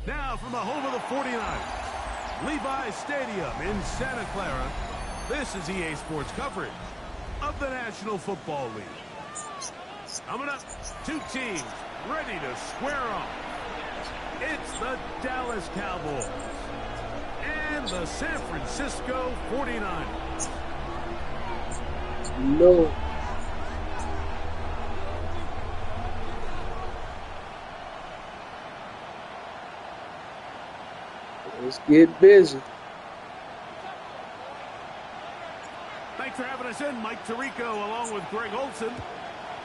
Now from the home of the 49ers, Levi's Stadium in Santa Clara, this is EA Sports coverage of the National Football League. Coming up, two teams ready to square off. It's the Dallas Cowboys and the San Francisco 49ers. No. Let's get busy. Thanks for having us in, Mike Tirico, along with Greg Olson.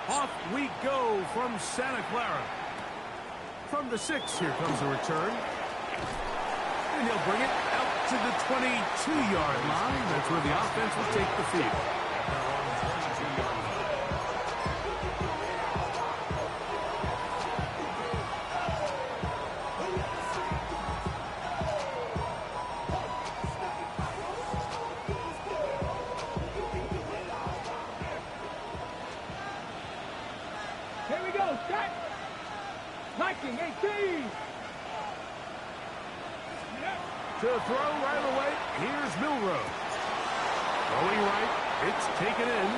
Off we go from Santa Clara. From the 6, here comes a return. And he'll bring it out to the 22-yard line. That's where the offense will take the field. To throw right away, here's Milroe. Throwing right, it's taken in.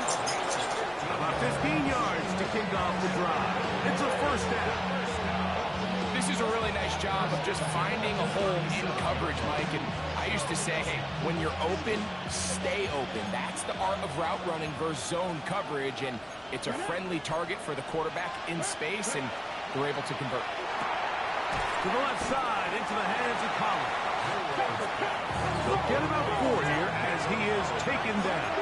About 15 yards to kick off the drive. It's a first down. This is a really nice job of just finding a hole in coverage, Mike. And I used to say, hey, when you're open, stay open. That's the art of route running versus zone coverage. And it's a friendly target for the quarterback in space, and they're able to convert. To the left side, into the hands of Collins. They'll get about 4 here as he is taken down.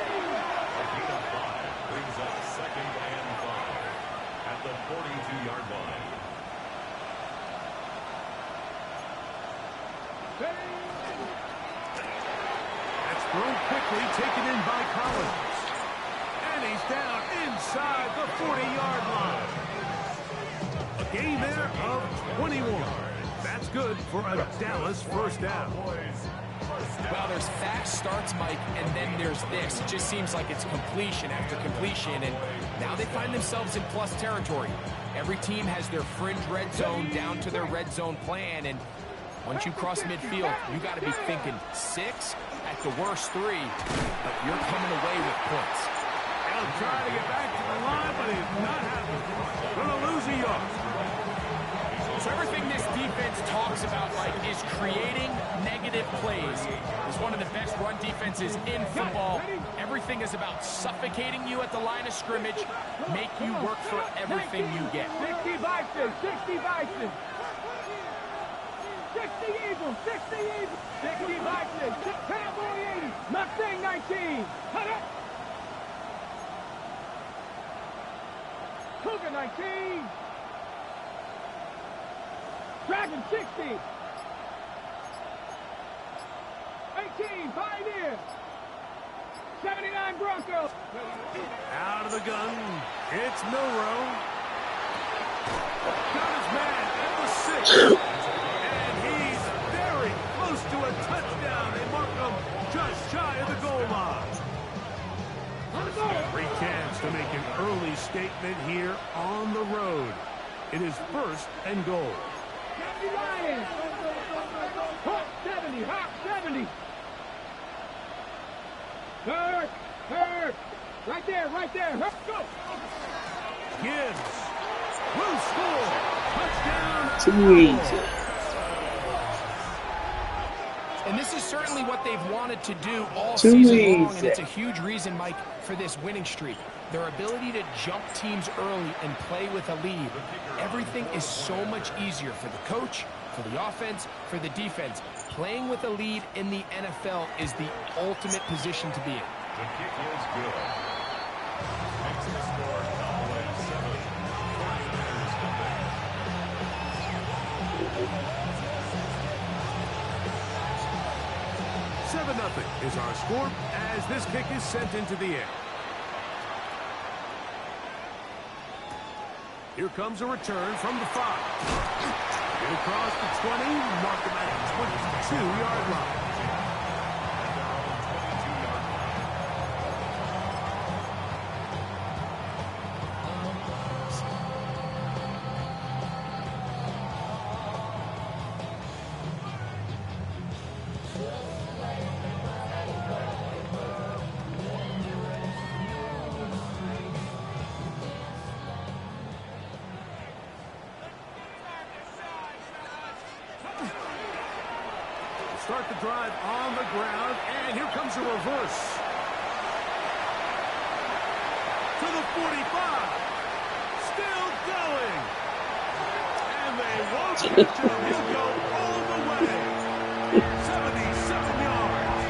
Brings up 2nd and 5 at the 42-yard line. taken in by Collins. And he's down inside the 40-yard line. A gain there of 21. That's good for a Dallas first down. Well, there's fast starts, Mike, and then there's this. It just seems like it's completion after completion, and now they find themselves in plus territory. Every team has their fringe red zone down to their red zone plan, and once you cross midfield, you got to be thinking 6, at the worst 3, but you're coming away with points. He'll try to get back to the line, but he's not having it. Gonna lose a yard. So everything this defense talks about, Mike, is creating negative plays. It's one of the best run defenses in football. Everything is about suffocating you at the line of scrimmage, make you work for everything you get. 60 Vikings, 60 Vikings. 60 Eagles, 60 Eagles. 60 Vikings, Cowboy 80, Mustang 19. Cut it. Cougar 19. Dragon 60. 18, Pioneer. 79 Broncos. Out of the gun, it's Milroe. Got his man at the 6. And he's very close to a touchdown. They mark him just shy of the goal line. 3 chance to make an early statement here on the road. It is 1st and goal. 70 Lions. Hawk 70, Hawk 70. Hurt. Right there. Hurt, go. Gibbs will score. Touchdown. Too easy. And this is certainly what they've wanted to do all Too season easy. long, and it's a huge reason, Mike, for this winning streak. Their ability to jump teams early and play with a lead. Everything is so much easier for the coach, for the offense, for the defense. Playing with a lead in the NFL is the ultimate position to be in. The kick is good. Exit score, Cowboys 7, 49ers nothing. 7-0 is our score as this kick is sent into the air. Here comes a return from the 5. Get across the 20, mark him at the 22-yard line. Start the drive on the ground, and here comes a reverse. To the 45. Still going. And they won't catch him. He'll go all the way. 77 yards.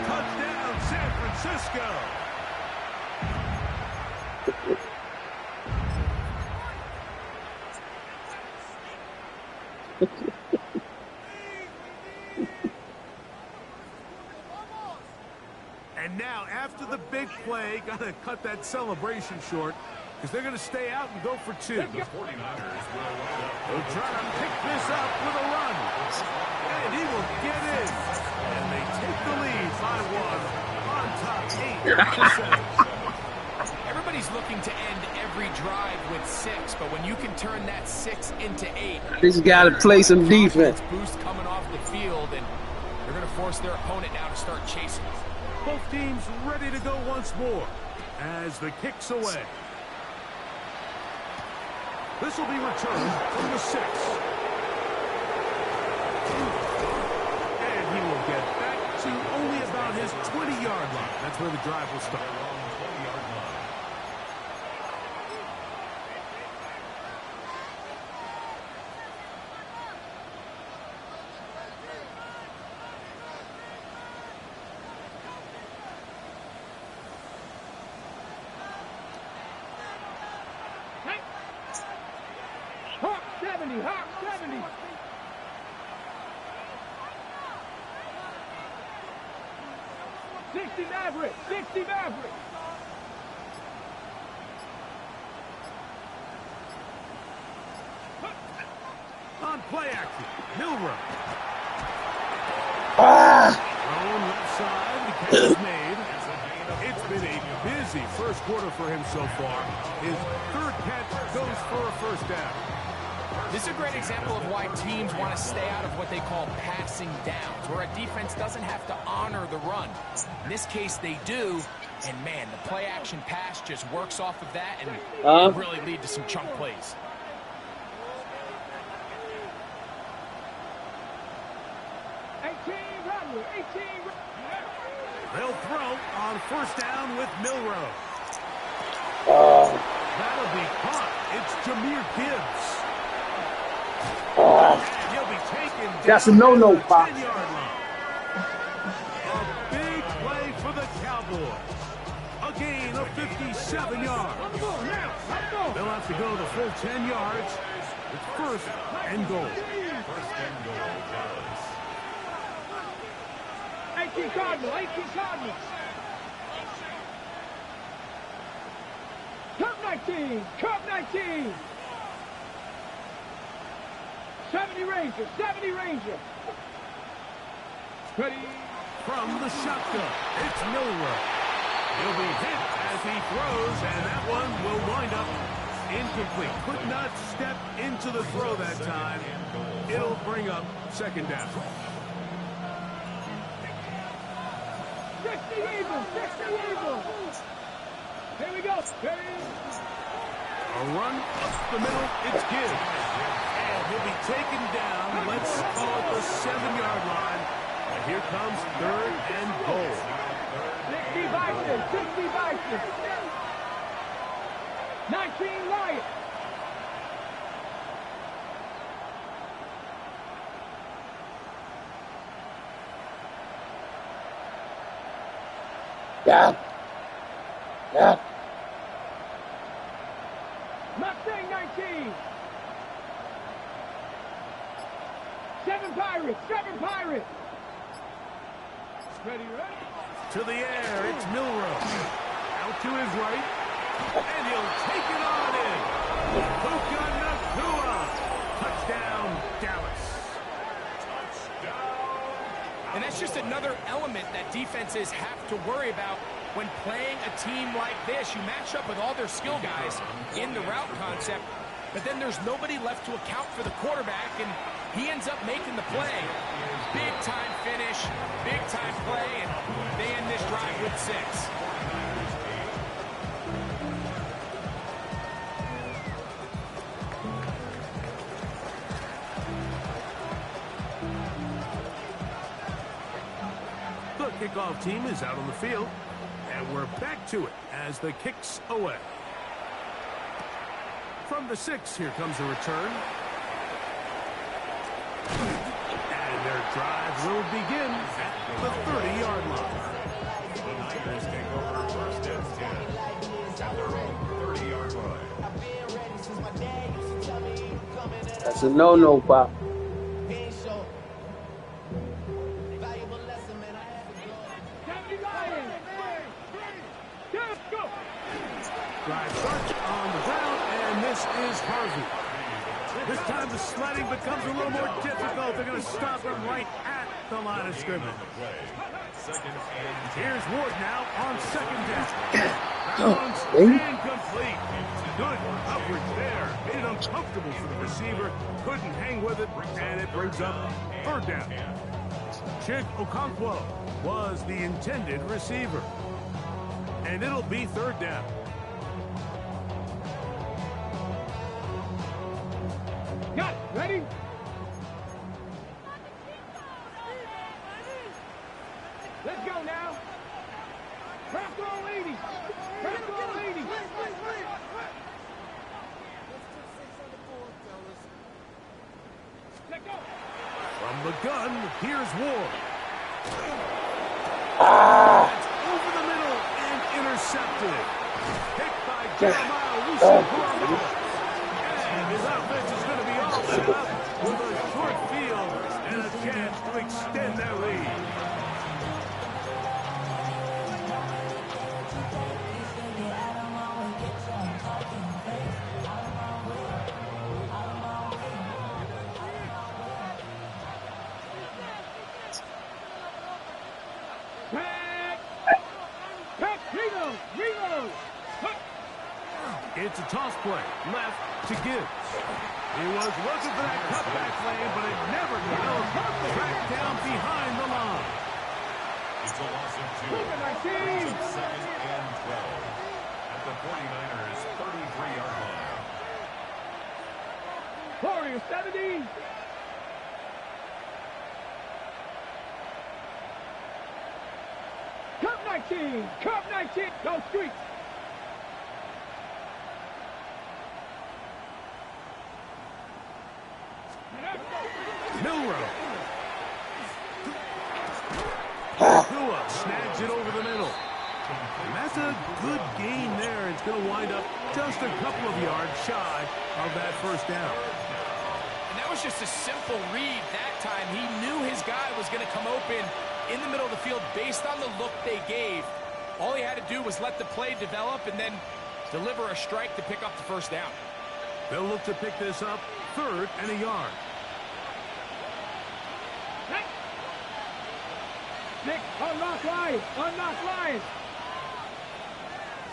Touchdown, San Francisco. And now, after the big play, got to cut that celebration short because they're going to stay out and go for 2. The 49ers will wind up. They'll try to pick this up with a run. And he will get in. And they take the lead by 1 on top 8-7. Everybody's looking to end every drive with 6, but when you can turn that 6 into 8, He's got to play some defense. boost coming off the field, and they're going to force their opponent now to start chasing. Both teams ready to go once more as the kick's away. This will be returned from the 6. And he will get back to only about his 20-yard line. That's where the drive will start. 20-yard line. Hawk 70, Hawk 70. 60 60 Mavericks. 60 Mavericks. On play action, Milroe. Thrown left side, the catch is made. It's been a busy first quarter for him so far. His third catch goes for a first down. This is a great example of why teams want to stay out of what they call passing downs, where a defense doesn't have to honor the run. In this case, they do, and man, the play-action pass just works off of that and can really lead to some chunk plays. They'll throw on first down with Milroe. That'll be caught. It's Jahmyr Gibbs. And he'll be taken down. That's a no-no, Pop. 10-yard line. A big play for the Cowboys. A gain of 57 yards. They'll have to go the full 10 yards. It's first and goal. First and goal, Dallas. 18 Cardinals. 18 Cardinals. Cup 19. Cup 19. 70 Rangers. 70 Rangers. Ready. From the shotgun, it's Milroe. He'll be hit as he throws, and that one will wind up incomplete. Could not step into the throw that time. It'll bring up second down. 60 Eagles. 60 Eagles. Here we go. A run up the middle, it's Gibbs. And he'll be taken down, let's call it the 7-yard line. And here comes third and goal. 60 Vikings. 60 Vikings. 19 Lions. Yeah. Mustang 19. 7 Pirates. 7 Pirates. Ready. To the air, it's Milroe. Out to his right, and he'll take it on in. Puka Nacua. Touchdown, Dallas. And that's just another element that defenses have to worry about when playing a team like this. You match up with all their skill guys in the route concept, but then there's nobody left to account for the quarterback, and he ends up making the play. Big-time finish, big-time play, and they end this drive with 6. The kickoff team is out on the field, and we're back to it as the kick's away. From the 6, here comes a return. And their drive will begin at the 30-yard line. The Niners take over first and 10 at their own 30-yard line. That's a no-no, Pop. Drive starts on the ground, and this is Harvey. This time the sledding becomes a little more difficult. They're going to stop him right at the line of scrimmage. Here's Ward now on second down. That one's incomplete. Good coverage there. Made it uncomfortable for the receiver. Couldn't hang with it, and it brings up third down. Chig Okonkwo was the intended receiver. And it'll be third down. Got it. Ready? Let's go now. Crack all 80. Crack all 80. Let go. From the gun, here's Ward. That's over the middle and intercepted. Picked by Jeremiah Owusu-Koramoah. And his offense is going to be all set up with a short field and a chance to extend their lead. Reload. Reload. It's a toss play. Left to Gibbs. He was looking for that cutback lane, but it never developed. Tracked down behind the line. It's a loss of 2. Nineteen. It's 2nd and 12. At the 49ers' 33-yard line. Warriors 70. Cup 19. Cup 19. Go Streets. Milrow. Tua snags it over the middle. And that's a good gain there. It's going to wind up just a couple of yards shy of that first down. And that was just a simple read that time. He knew his guy was going to come open in the middle of the field based on the look they gave. All he had to do was let the play develop and then deliver a strike to pick up the first down. They'll look to pick this up 3rd and a yard. Nick, unlock line. Unlock line.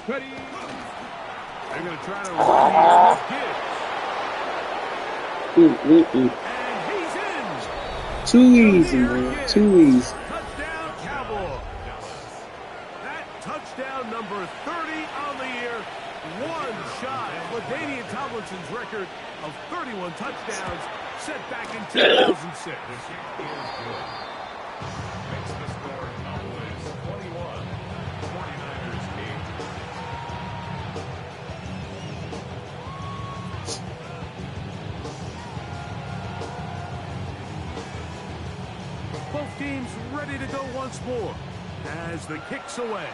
Ready. They're going to try to run here with Gibbs. And he's in. Too easy, man. Too easy. Touchdown, Cowboys. That touchdown number 30 on the year, one shy of LaDainian Tomlinson's record of 31 touchdowns set back in 2006. Makes the score Cowboys 21, 49ers 8. Both teams ready to go once more as the kick's away.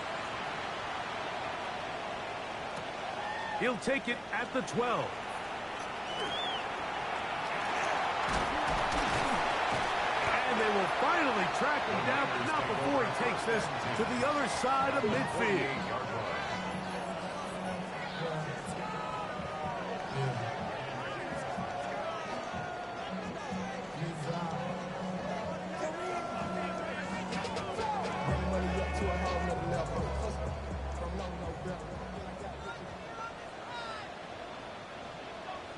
He'll take it at the 12. And they will finally track him down, but not before he takes this to the other side of midfield.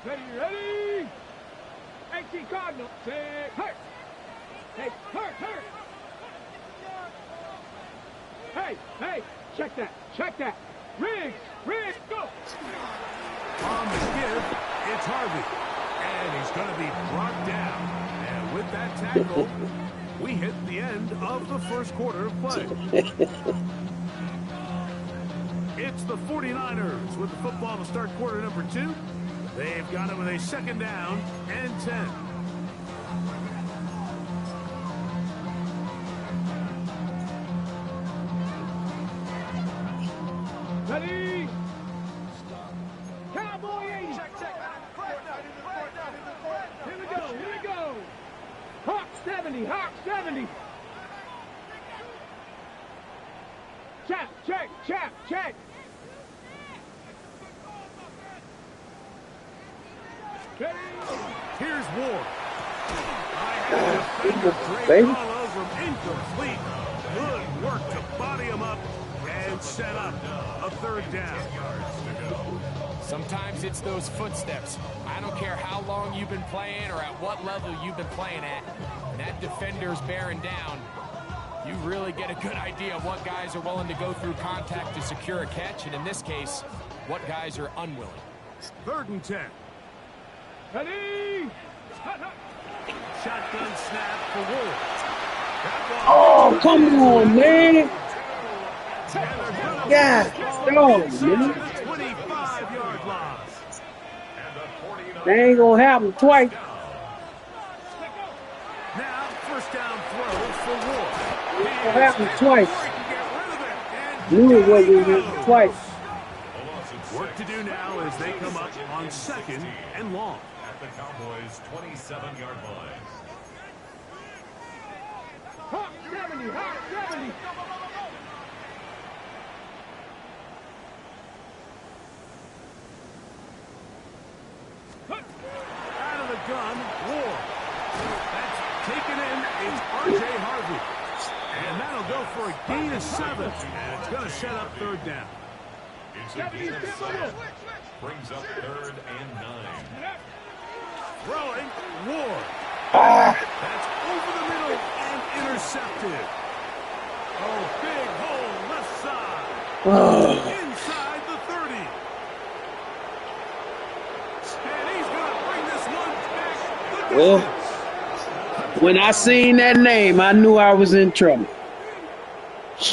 Ready, ready. 18 Cardinal. Say, hurt. Hey, hurt, hurt. Hey, hey, check that, check that. Riggs, Riggs, go. On the give, it's Harvey. And he's going to be brought down. And with that tackle, we hit the end of the first quarter of play. It's the 49ers with the football to start quarter number 2. They've got it with a 2nd down and 10. Ready? Cowboy 80. Here we go, here we go. Hawk 70, Hawk 70. Chap, check, chap, check. Ready? Here's Ward. I have a defender Baby. Drake all over him. Incomplete. Good work to body him up and set up a 3rd down. Sometimes it's those footsteps. I don't care how long you've been playing or at what level you've been playing at. When that defender's bearing down, you really get a good idea of what guys are willing to go through contact to secure a catch, and in this case, what guys are unwilling. 3rd and 10. Ready? Shotgun snap for Ward. Oh, come on, man. Yeah, no, man. 25-yard line. They ain't gonna happen twice. Now, first down throw for Ward. It happened twice. Knew it wasn't gonna happen twice. Work to do now as they come up on 2nd and long. At the Cowboys' 27-yard line. Hawk 70, Hawk 70. Out of the gun, Ward. That's taken in. It's R.J. Harvey. And that'll They'll go for a gain of 7, and it's going to set up third down. It's a gain of 7. Brings up 3rd and 9. Throwing, Ward. That's over the middle and intercepted. Oh, big hole left side. Inside the 30. And he's going to bring this one back the Well, distance. when I seen that name, I knew I was in trouble.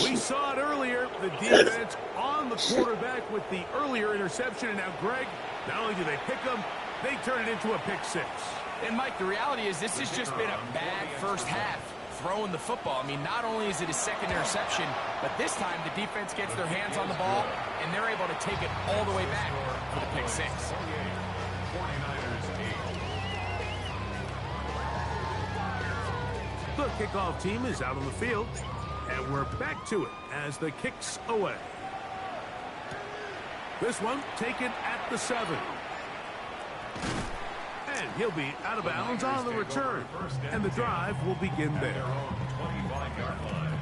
We saw it earlier, the defense on the quarterback with the earlier interception. And now, Greg, not only do they pick him, they turn it into a pick 6. And, Mike, the reality is this has just been a bad first half throwing the football. I mean, not only is it his second interception, but this time the defense gets their hands on the ball, and they're able to take it all the way back for the pick 6. 49ers 8. The kickoff team is out on the field, and we're back to it as the kicks away. This one taken at the 7. And he'll be out of bounds on the return, and the drive will begin there. Their own 25-yard line.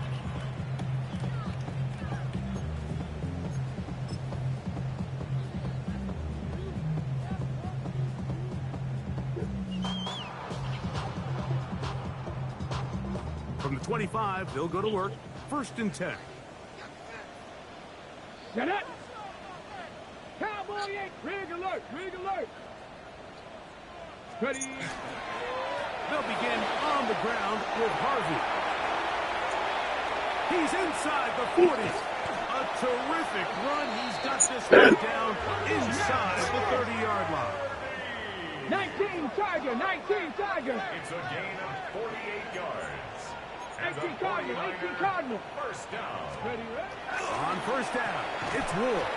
From the 25, they'll go to work. 1st and 10. Set up. Cowboy 8. Rig alert. Rig alert. Ready. They'll begin on the ground with Harvey. He's inside the 40. A terrific run. He's got this one down inside the 30-yard line. 19 Tiger. 19 Tiger. It's a gain of 48 yards. And 18 the Cardinal. 18 Cardinal. 49ers first down. Ready, ready. On 1st down, it's Ward.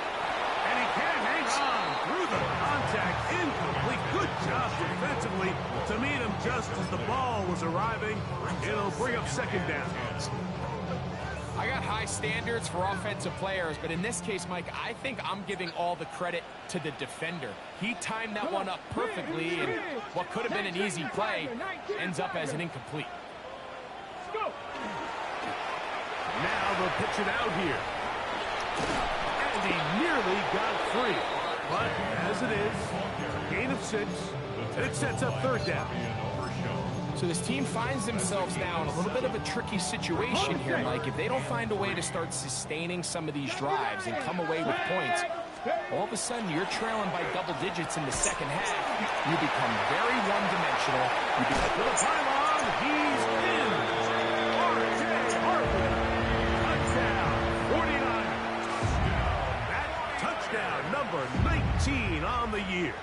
And he can hang on through the contact. Incomplete. Good job defensively to meet him just as the ball was arriving. It'll bring up 2nd down. I got high standards for offensive players, but in this case, Mike, I think I'm giving all the credit to the defender. He timed that one up perfectly, and what could have been an easy play ends up as an incomplete. Go. Now they'll pitch it out here. And he nearly got free. But as it is, gain of 6. And it sets up 3rd down. So this team finds themselves now in a little bit of a tricky situation here, Mike. If they don't find a way to start sustaining some of these drives and come away with points, all of a sudden you're trailing by double digits in the second half. You become very one-dimensional. You become To the pylon, he's in. R.J. Harvey. Touchdown, 49ers. That touchdown, number 19 on the year.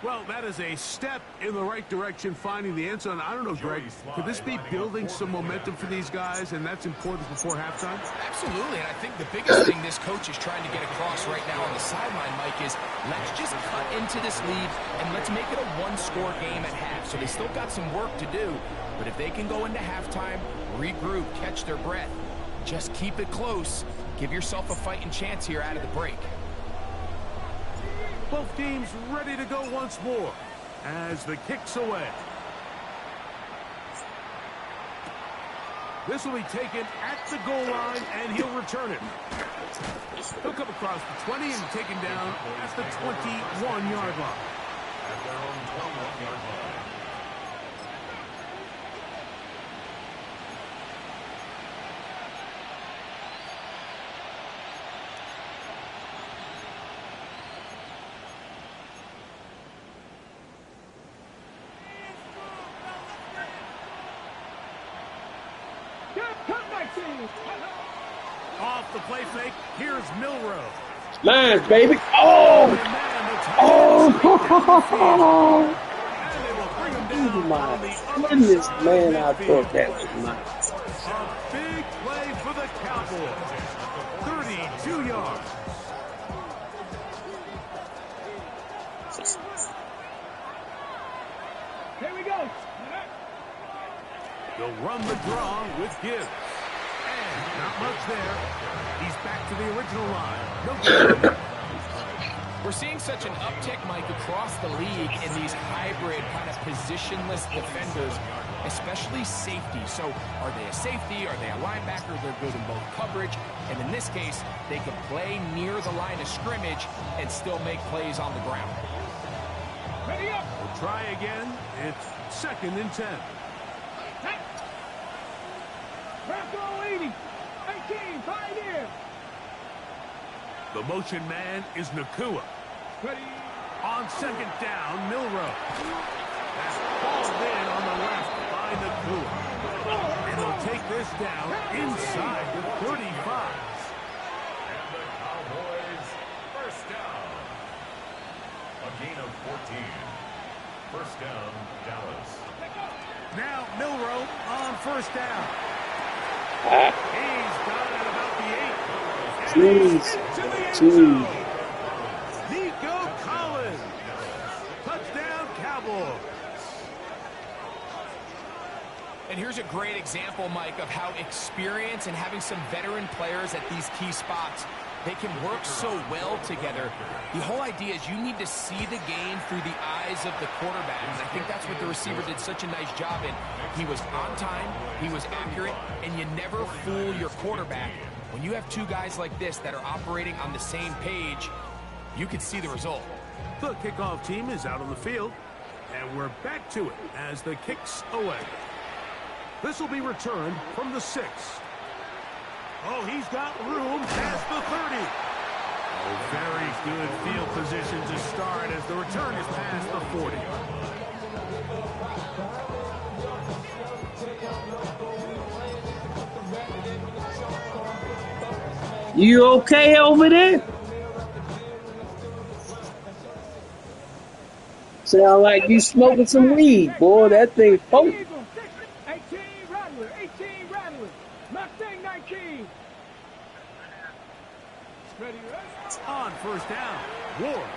Well, that is a step in the right direction, finding the end zone. I don't know, Greg, could this be building some momentum for these guys, and that's important before halftime? Absolutely, and I think the biggest thing this coach is trying to get across right now on the sideline, Mike, is let's just cut into this lead and let's make it a one-score game at half. So they still got some work to do, but if they can go into halftime, regroup, catch their breath, just keep it close, give yourself a fighting chance here out of the break. Both teams ready to go once more as the kick's away. This will be taken at the goal line, and he'll return it. He'll come across the 20 and taken down at the 21-yard line. At their own 21-yard line. Off the play fake, here's Milrow. Lions, baby. Oh! And man, the Oh! and they will bring him down Oh, my on the other goodness, side man, of I midfield. thought that was mine. A big play for the Cowboys. 32 yards. Here we go. They'll run the draw with Gibbs. And not much there. He's back to the original line. No good. We're seeing such an uptick, Mike, across the league in these hybrid kind of positionless defenders. especially safety. So are they a safety? Are they a linebacker? They're good in both coverage. And in this case, they can play near the line of scrimmage and still make plays on the ground. Ready up. We'll try again. It's 2nd and 10. Bronco 80. 18, pioneer. The motion man is Nacua. Ready. On 2nd down, Milroe. That's balled in on the left by Nacua. And they'll take this down inside the 35. And the Cowboys, first down. A gain of 14. First down, Dallas. Now Milroe on 1st down. He's got it about the 8. Jeez. Into the end Jeez. zone. Nico Collins. Touchdown, Cowboys. And here's a great example, Mike, of how experience and having some veteran players at these key spots, they can work so well together. The whole idea is you need to see the game through the eyes of the quarterback. And I think that's what the receiver did such a nice job in. He was on time, he was accurate, and you never fool your quarterback. When you have two guys like this that are operating on the same page, you can see the result. The kickoff team is out on the field, and we're back to it as the kicks away. This will be returned from the 6. Oh, he's got room past the 30. Oh, very good field position to start as the return is past the 40. You okay over there? Sound like you smoking some weed, boy. That thing potent. 18, Rattler. 18, Rattler. Mustang 19. Ready, On 1st down, Ward.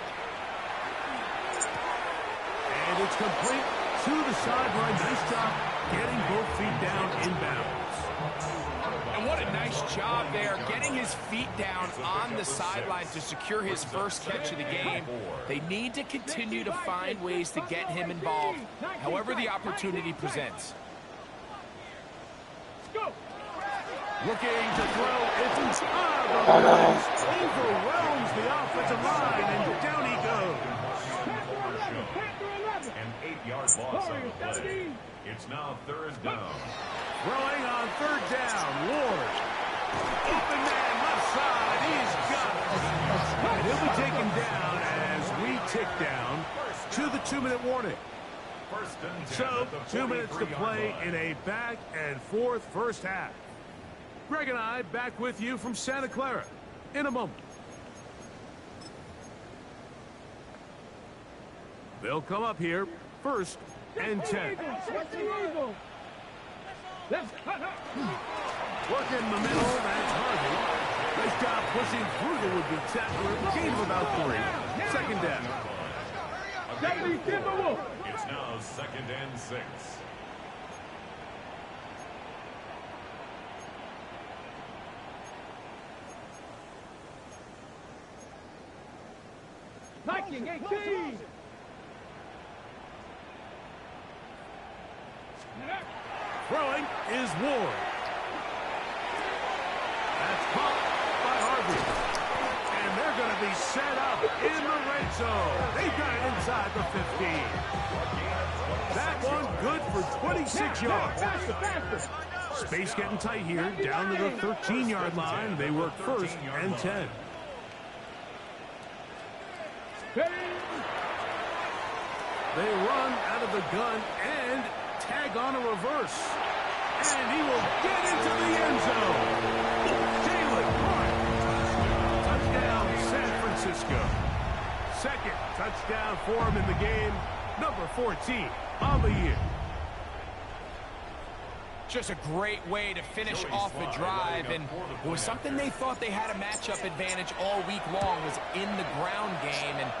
And it's complete to the sideline. Nice job getting both feet down inbounds. And what a nice job there, getting his feet down on the sideline to secure his first catch of the game. They need to continue to find ways to get him involved, however the opportunity presents. go. Looking to throw. It's overwhelms the offensive line, and down he goes. An 8-yard loss on the play. It's now 3rd down. Throwing on 3rd down, Ward. Open man, left side, he's got it. And he'll be taken down as we tick down to the 2-minute warning. First and 10 So, at the 2 minutes to 43-yard play line. in a back and forth first half. Greg and I back with you from Santa Clara in a moment. They'll come up here 1st and 10. Working the middle, that's Harvey. Nice job pushing through the would-be tackler. Gain of about 3. 2nd down. It's now 2nd and 6. Viking 18. Throwing is Ward. That's caught by Harvey. And they're going to be set up in the red zone. They've got it inside the 15. That one good for 26 yards. Space getting tight here. Down to the 13-yard line. They work 1st and 10. They run out of the gun and tag on a reverse. And he will get into the end zone. Jalen Hart. Touchdown, San Francisco. 2nd touchdown for him in the game. Number 14 on the year. Just a great way to finish off a drive, and it was something they thought they had a matchup advantage all week long, was in the ground game. And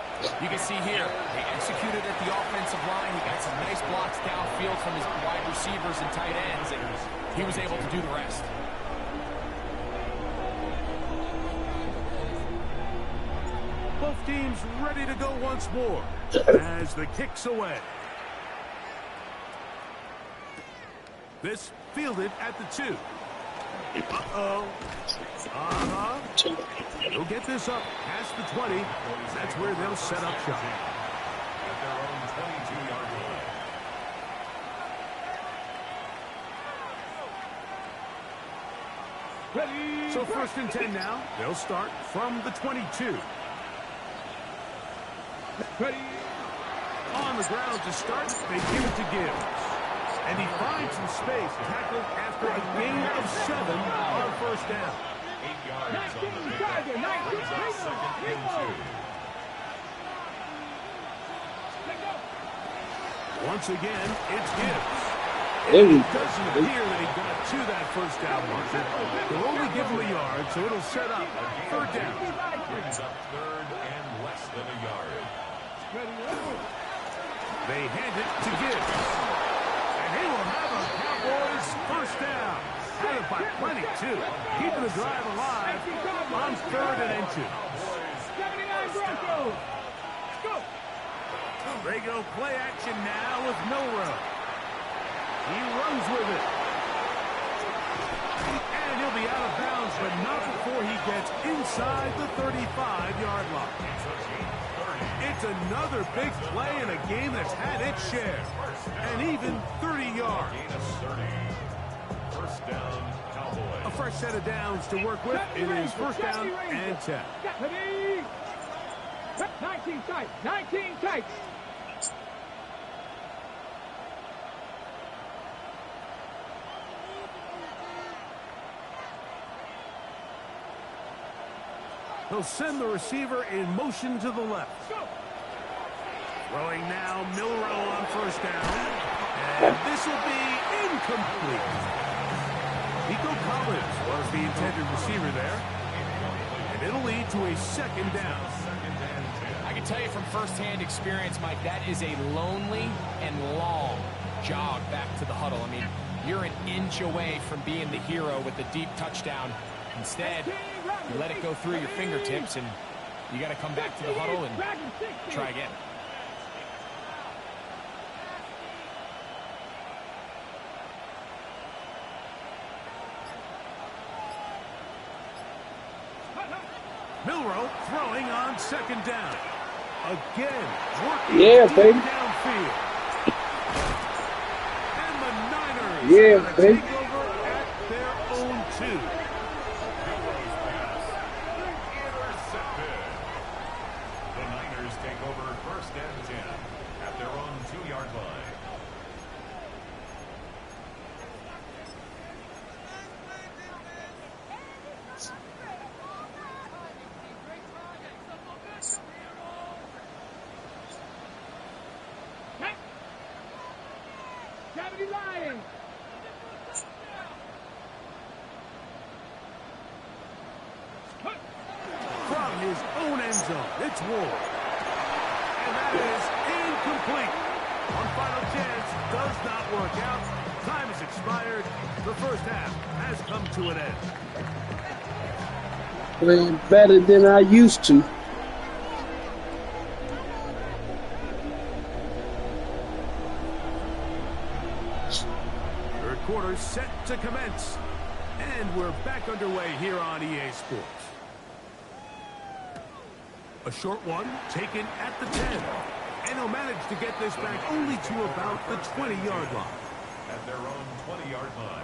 you can see here, they executed at the offensive line. He got some nice blocks downfield from his wide receivers and tight ends, and he was able to do the rest. Both teams ready to go once more as the kick's away. This fielded at the 2. Uh-oh. They'll get this up past the 20. That's where they'll set up shop. At their own 22-yard line. Ready. So 1st and 10 now. They'll start from the 22. Ready. On the ground to start, they give it to Gibbs. And he finds some space, tackled after a gain of 7 on 1st down. 8 yards on 19 the pickup. Tiger, 19 Brings up 2nd and 2. Once again, it's Gibbs. There you It doesn't appear that he got to that 1st down marker. They'll only give him a yard, so it'll set up 3rd down. Brings up 3rd and less than a yard. They hand it to Gibbs. And he will have a Cowboys 1st down. Had it by plenty, too. Keeping the drive alive on 3rd and 2. 79 Broncos. Go. They go play action now with Milroe. He runs with it. And he'll be out of bounds, but not before he gets inside the 35-yard line. It's another big play in a game that's had its share. And even 30 yards. Gain of 30. 1st down, Cowboys. A fresh set of downs to work with. It is 1st down and 10. Ready. 19 tight. 19 tight. He'll send the receiver in motion to the left. Go. Throwing now, Milroe on 1st down. And this will be incomplete. Nico Collins was the intended receiver there. And it'll lead to a 2nd down. I can tell you from firsthand experience, Mike, that is a lonely and long jog back to the huddle. I mean, you're an inch away from being the hero with the deep touchdown. Instead, you let it go through your fingertips, and you got to come back to the huddle and try again. Milroe throwing on 2nd down. Again, working baby. downfield. And the Niners Yeah, gonna baby. take over at their own 2. Intercepted. The Niners take over 1st and 10 at their own 2-yard line. Gravity Lions. From his own end zone, it's Ward. And that is incomplete. On final chance, does not work out. Time has expired. The 1st half has come to an end. playing better than I used to. Third quarter set to commence. And we're back underway here on EA Sports. A short one taken at the 10. And he'll manage to get this back only to about the 20-yard line. At their own 20-yard line.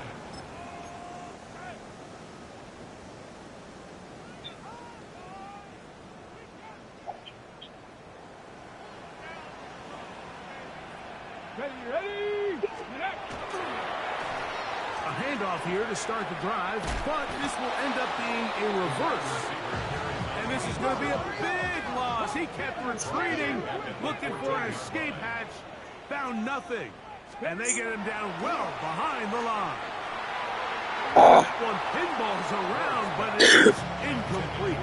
Ready. A handoff here to start the drive, but this will end up being a reverse. And this is going to be a big loss. He kept retreating, looking for an escape hatch, found nothing. And they get him down well behind the line. That one pinballs around, but it is incomplete.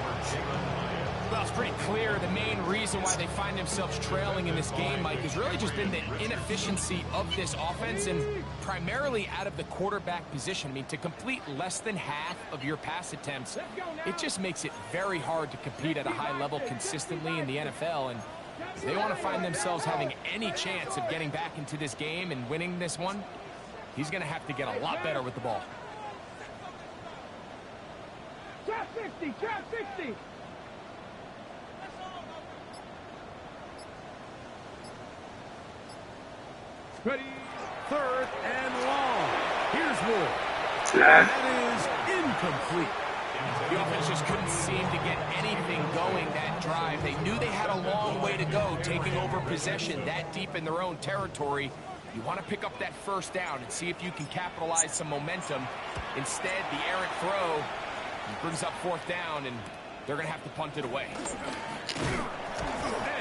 Well, it's pretty clear the main reason why they find themselves trailing in this game, Mike, has really just been the inefficiency of this offense and primarily out of the quarterback position. I mean, to complete less than half of your pass attempts, it just makes it very hard to compete at a high level consistently in the NFL. And if they want to find themselves having any chance of getting back into this game and winning this one, He's going to have to get a lot better with the ball. Trap 60, trap 60. Ready. Third and long. Here's Ward. That is incomplete. The offense just couldn't seem to get anything going that drive. They knew they had a long way to go, taking over possession that deep in their own territory. You want to pick up that first down and see if you can capitalize some momentum. Instead, the errant throw brings up fourth down, and they're going to have to punt it away. And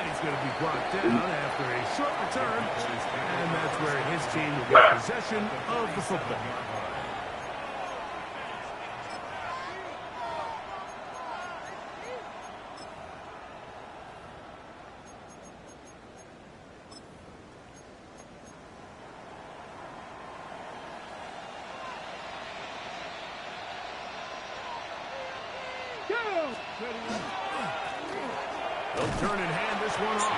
he's going to be brought down after a short return. And that's where his team will get possession of the football. They'll turn and hand this one off.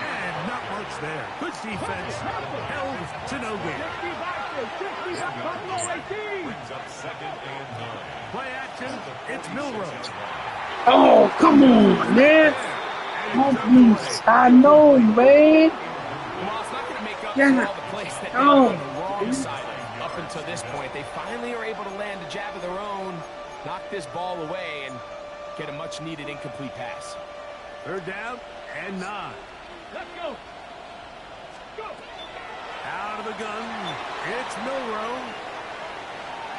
And not much there. Good defense. Held to no gain. Brings up second and 9. Play action. It's Milroe. Oh, come on, man. I know, man. Well, it's not going to make up for all the plays that they on the wrong side. Up until this point, they finally are able to land a jab of their own, knock this ball away, and get a much-needed incomplete pass. Third down and 9. Let's go. Go. Out of the gun. It's Milroe.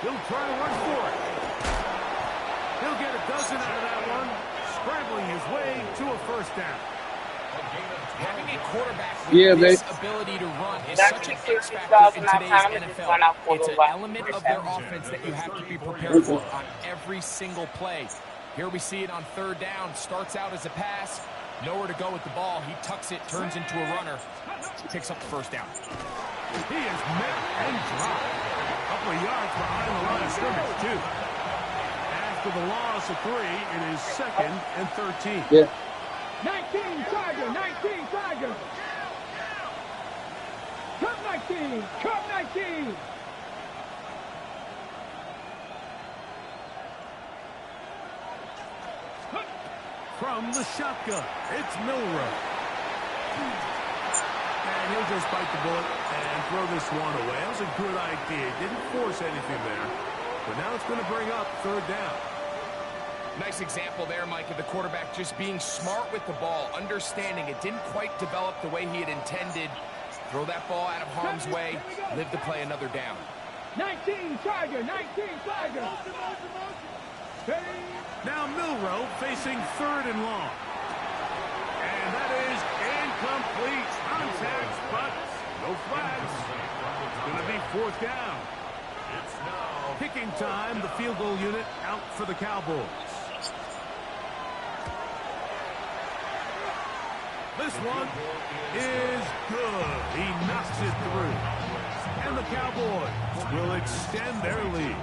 He'll try to run for it. He'll get a dozen out of that one. Scrambling his way to a first down. Having a quarterback with this ability to run is such an X factor in today's NFL. It's an element of their offense that you have to be prepared for on every single play. Here we see it on third down. Starts out as a pass. Nowhere to go with the ball. He tucks it, turns into a runner. Picks up the first down. He is met and dropped. A couple of yards behind the line of scrimmage, too. After the loss of 3, it is second and 13. Yeah. 19 Tiger, 19 Tiger. Cup 19, Cup 19. From the shotgun, it's Milroe. And he'll just bite the bullet and throw this one away. That was a good idea. Didn't force anything there. But now it's going to bring up third down. Nice example there, Mike, of the quarterback just being smart with the ball, understanding it didn't quite develop the way he had intended. Throw that ball out of harm's way, live to play another down. 19 Tiger, 19 Tiger. Now Milroe facing third and long. And that is incomplete. Contact, but no flags. It's going to be fourth down. It's now Kicking time, the field goal unit out for the Cowboys. This one is good. He knocks it through. And the Cowboys will extend their lead.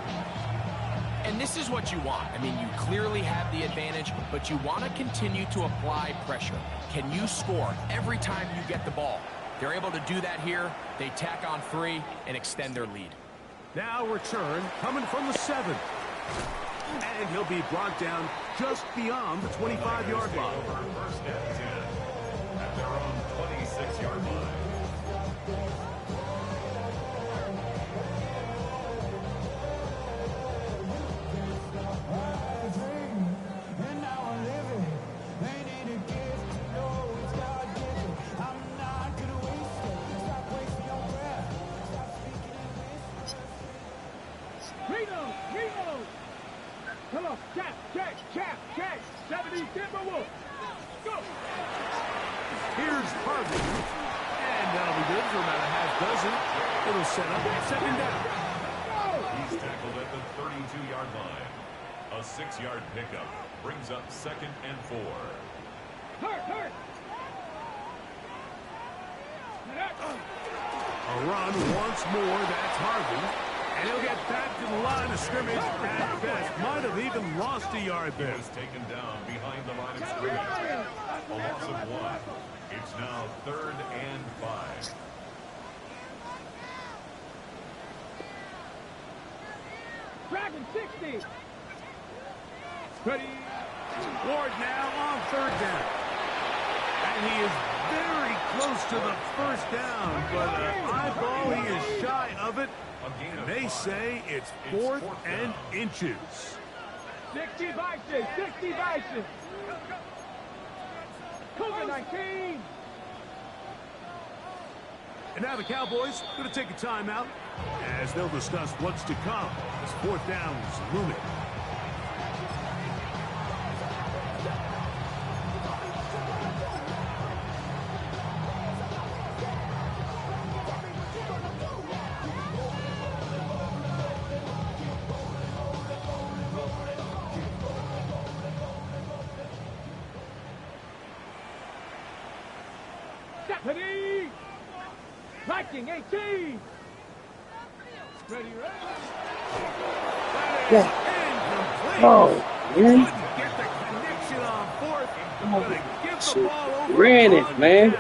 And this is what you want. I mean, you clearly have the advantage, but you want to continue to apply pressure. Can you score every time you get the ball? They're able to do that here. They tack on 3 and extend their lead. Now return coming from the 7. And he'll be brought down just beyond the 25-yard line. first and 10 at their own 26-yard line. Come on, check. 70 Timberwolves. Go. Here's Harvey. And that'll be good for about a half dozen. It'll set up second down. He's tackled at the 32-yard line. A 6-yard pickup brings up second and 4. Hurt. A run once more. That's Harvey. And he'll get back to the line of scrimmage at best. Might have even lost a yard there. He was taken down behind the line of scrimmage. A loss of 1. It's now third and 5. Dragon 60. Ready. Ward now on third down. And he is very close to the first down, but eyeball, he is shy of it. And they say it's 4th and inches. 60 Vikings. 60 Vikings. COVID-19. And now the Cowboys going to take a timeout as they'll discuss what's to come as 4th down is looming. Ready. Viking 18. Ready, ready. Yeah. Oh, man. Get the connection on 4th. Gonna give the ball over. Ran it, man.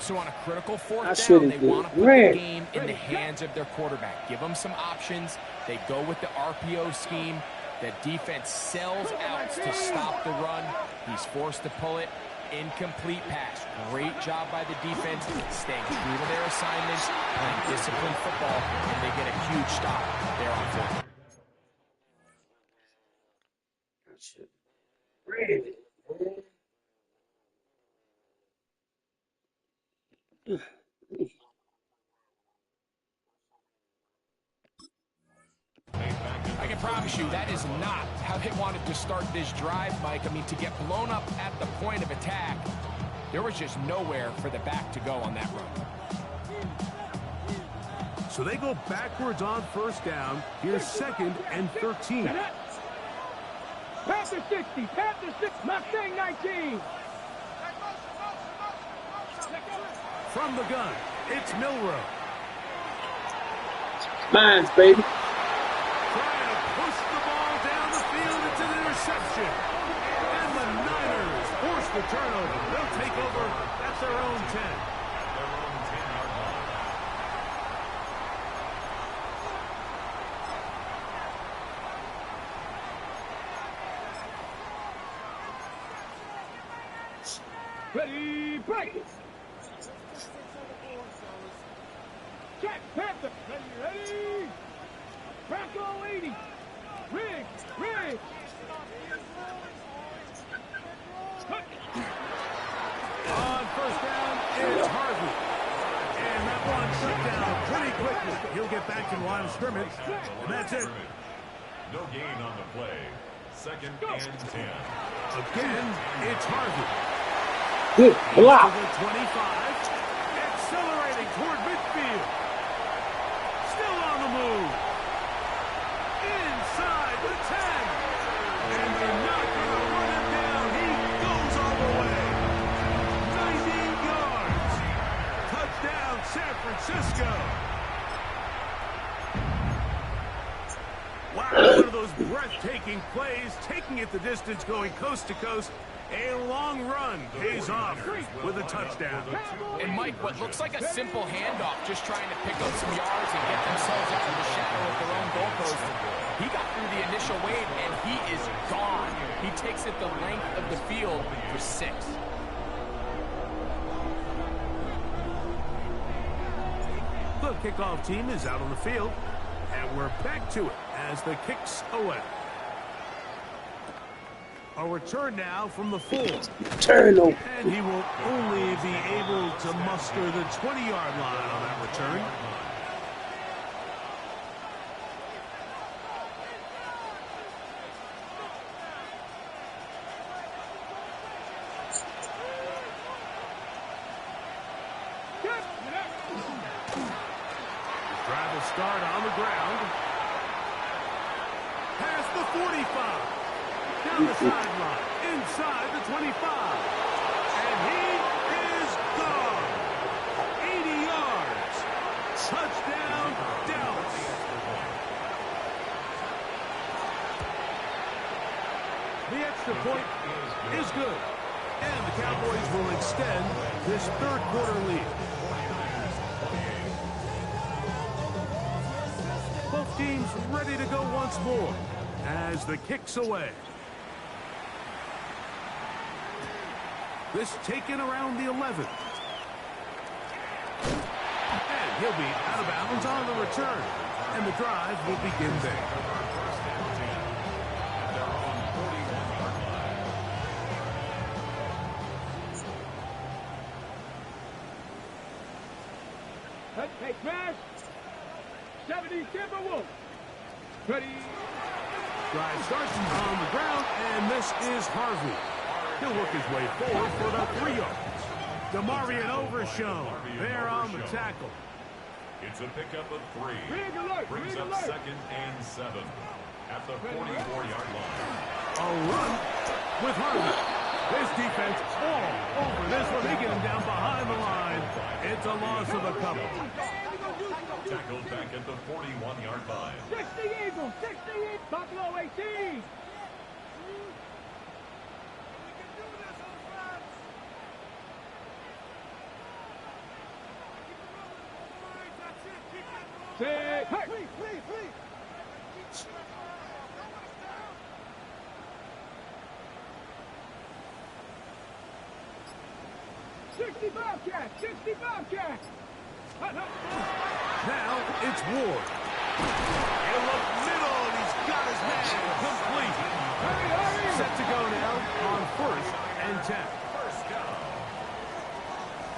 So on a critical 4th I down, should've they been want to put ran. the game in the hands of their quarterback. Give them some options. They go with the RPO scheme. The defense sells out to stop the run. He's forced to pull it. Incomplete pass. Great job by the defense, staying true to their assignments, playing disciplined football, and they get a huge stop there on 4th. Ran it, man. I can promise you that is not how they wanted to start this drive, Mike. I mean, to get blown up at the point of attack, there was just nowhere for the back to go on that run. So they go backwards on 1st down. Here's 2nd and 13. Panther 60. Panther 6. Mustang 19. From the gun, it's Milroe. Mines, baby. Trying to push the ball down the field. It's an interception. And the Niners force the turnover. They'll take over at their own 10. Their own 10-yard line. Ready, break. Jack Panther. Ready, ready. Bronco 80. Rig, rig. On 1st down, it's Harvey. And that one shut down pretty quickly. He'll get back in line of scrimmage. And that's it. No gain on the play. 2nd and 10. Again, it's Harvey. Good block. To the 25. Accelerating toward midfield. Still on the move. Inside the 10. And they're not going to run him down. He goes all the way. 90 yards. Touchdown, San Francisco. Wow, one of those breathtaking plays, taking it the distance, going coast to coast. A long run pays off with a touchdown. And Mike, what looks like a simple handoff, just trying to pick up some yards and get themselves out of the shadow of their own goalpost. He got through the initial wave, and he is gone. He takes it the length of the field for 6. The kickoff team is out on the field, and we're back to it as the kicks away. A return now from the 4. Turnover. And he will only be able to muster the 20-yard line on that return. Drive will start on the ground. Past the 45. Down the sideline. Inside the 25. And he is gone. 80 yards. Touchdown, Dallas. The extra point is good. And the Cowboys will extend this third quarter lead. Both team's ready to go once more as the kick's away. This taken around the 11th. And he'll be out of bounds on the return. And the drive will begin there. First and 10 at their own 41-yard line. Hey, smash. 70 Timberwolves. Ready. Drive starts on the ground, and this is Harvey. He'll work his way forward for about 3 yards. Demarion Overshown there on the tackle. It's a pickup of 3. Rig alert, Brings rig up alert. 2nd and 7 at the 44-yard line. A run with Harvey. This defense all over this one. They get him down behind the line. It's a loss of a couple. Tackled back at the 41-yard line. 60 Eagles, 60 Eagles. Buffalo 18. Hey, please. 60 Bobcats, 60 Bobcats. Now it's Ward. In the middle, and he's got his man complete. Hurry. Set to go now on 1st and 10. First down.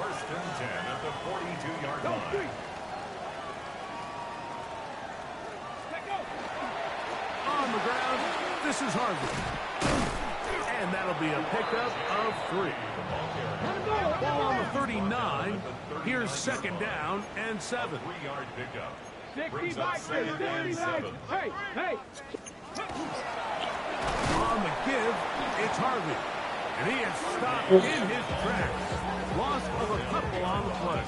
1st and 10 at the 42-yard Go, line. three. Let go. On the ground, this is Harvey. And that'll be a pickup of 3. Let him go. Ball on the 39. Here's 2nd down and 7. 3-yard pickup. 60 Brings up Bobcats, 2nd and 7. Hey. On the give, it's Harvey. And he is stopped in his tracks. Loss of a couple on the play.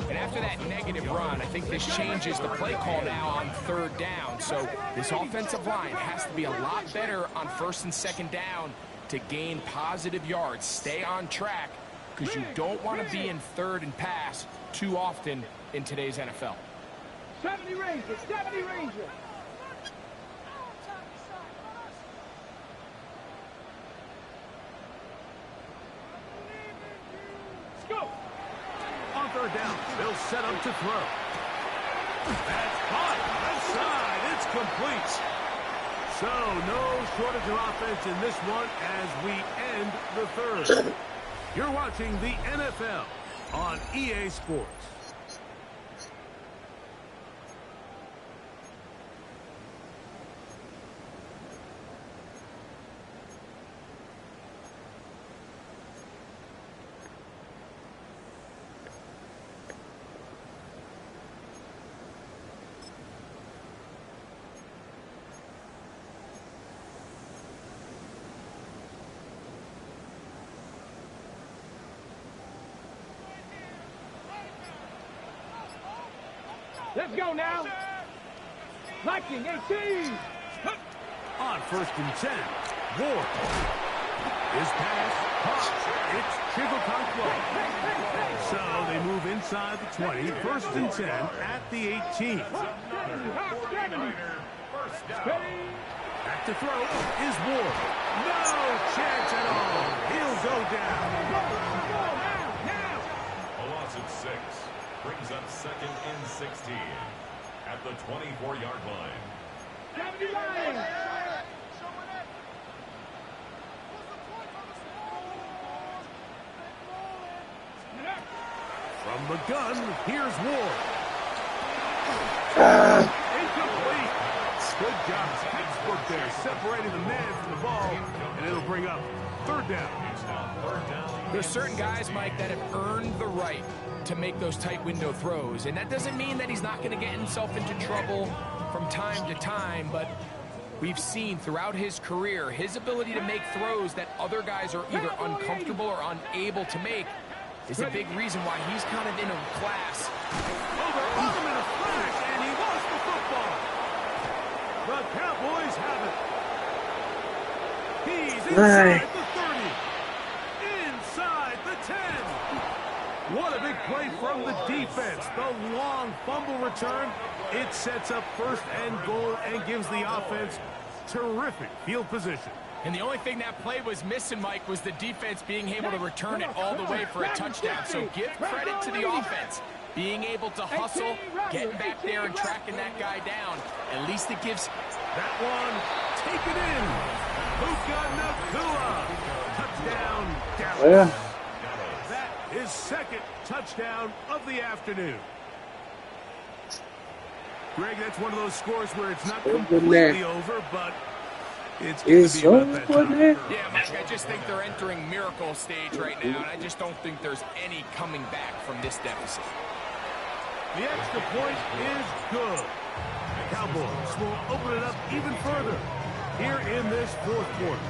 And after that negative run, I think this changes the play call now on 3rd down. So this offensive line has to be a lot better on 1st and 2nd down to gain positive yards. Stay on track because you don't want to be in 3rd and pass too often in today's NFL. 70 Rangers, 70 Rangers. Let's go. On 3rd down, they'll set up to throw. That's caught. Outside. It's complete. So no shortage of offense in this one as we end the 3rd. You're watching the NFL on EA Sports. Let's go now. Viking 18. On 1st and 10, Ward. His pass, caught. It's Chigotankwo. So they move inside the 20, 1st and 10 at the 18. First down. Back to throw is Ward. No chance at all. He'll go down. A loss of 6. Brings up 2nd and 16 at the 24-yard line. 70 Lions. From the gun, here's Ward. Incomplete. Good job. Textbook there, separating the man from the ball, and it'll bring up 3rd down. It's now 3rd down. There's certain guys, Mike, that have earned the right to make those tight window throws. And that doesn't mean that he's not going to get himself into trouble from time to time, but we've seen throughout his career his ability to make throws that other guys are either uncomfortable or unable to make is a big reason why he's kind of in a class. Over on him in a flash, and he lost the football. The Cowboys have it. He's inside the 30. Inside the 10. What a big play from the defense. The long fumble return It sets up first and goal and gives the offense terrific field position. And the only thing that play was missing, Mike, was the defense being able to return it all the way for a touchdown. So give credit to the offense. Being able to hustle, getting back there and tracking that guy down. At least it gives... That one taken in. Puka Nacua. Touchdown, Dallas. Yeah. That is second touchdown of the afternoon. Greg, that's one of those scores where it's not completely over, but it's going to be about that time. Yeah, Mike, I just think they're entering miracle stage right now, and I just don't think there's any coming back from this deficit. The extra point is good. The Cowboys will open it up even further here in this fourth quarter.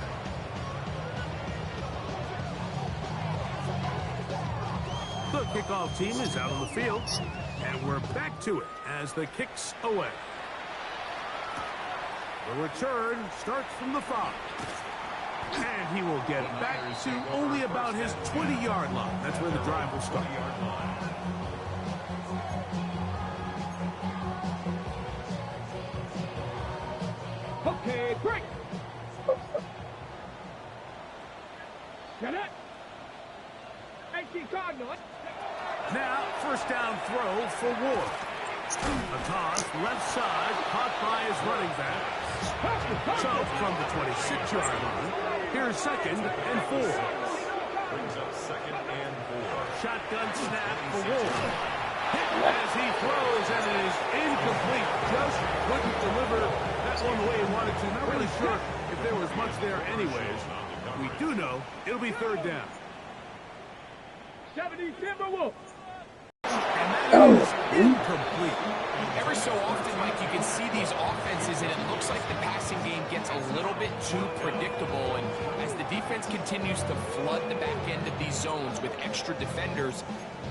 The kickoff team is out on the field, and we're back to it as the kick's away. The return starts from the 5. And he will get back to only about his 20-yard line. That's where the drive will start. Okay, break. Get it. 18 Cardinal. Now, first down throw for Ward. A toss, left side, caught by his running back. So, from the 26-yard line, here's second and 4. Brings up second and 4. Shotgun snap for Ward. Hit as he throws, and it is incomplete. Just couldn't deliver that one the way he wanted to. Not really sure if there was much there anyways. We do know it'll be third down. 70 Timberwolves. And that is incomplete. Every so often, Mike, you can see these offenses, and it looks like the passing game gets a little bit too predictable. And as the defense continues to flood the back end of these zones with extra defenders,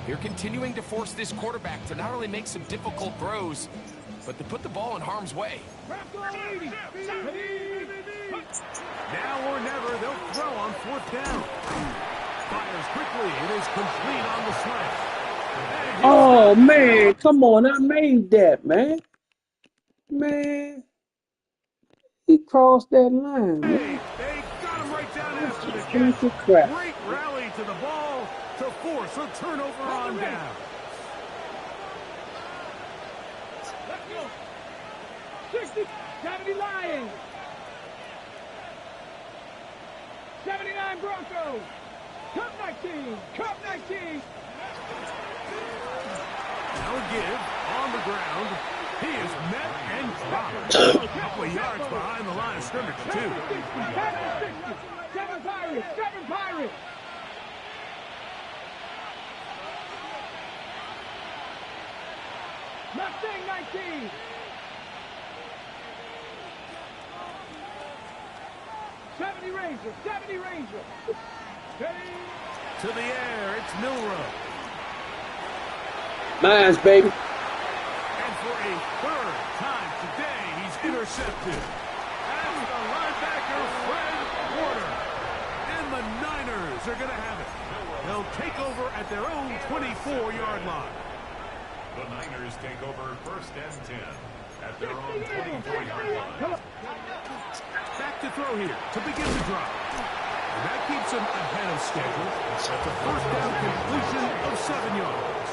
they're continuing to force this quarterback to not only make some difficult throws, but to put the ball in harm's way. Now or never, they'll throw on fourth down. Fires quickly. It is complete on the slant. Oh, man. Come on. I made that, man. Man. He crossed that line, man. They got him right down after the Piece of catch. crap. Great rally to the ball to force a turnover on down. Let's go. 60, 70 Lions. 79 Broncos. Cup 19. Cup 19. Now a give on the ground. He is met and dropped. A couple of yards behind the line of scrimmage, too. 7 Pirates. 7 Pirates. Mustang 19. Rangers. 70 Rangers. To the air, it's Milrow. Mine's, baby. And for a third time today, he's intercepted. And the linebacker, Fred Warner. And the Niners are going to have it. They'll take over at their own 24-yard line. The Niners take over first and 10 at their own 24-yard line. Back to throw here to begin the drive. And that keeps him ahead of schedule. That's a first down completion of 7 yards.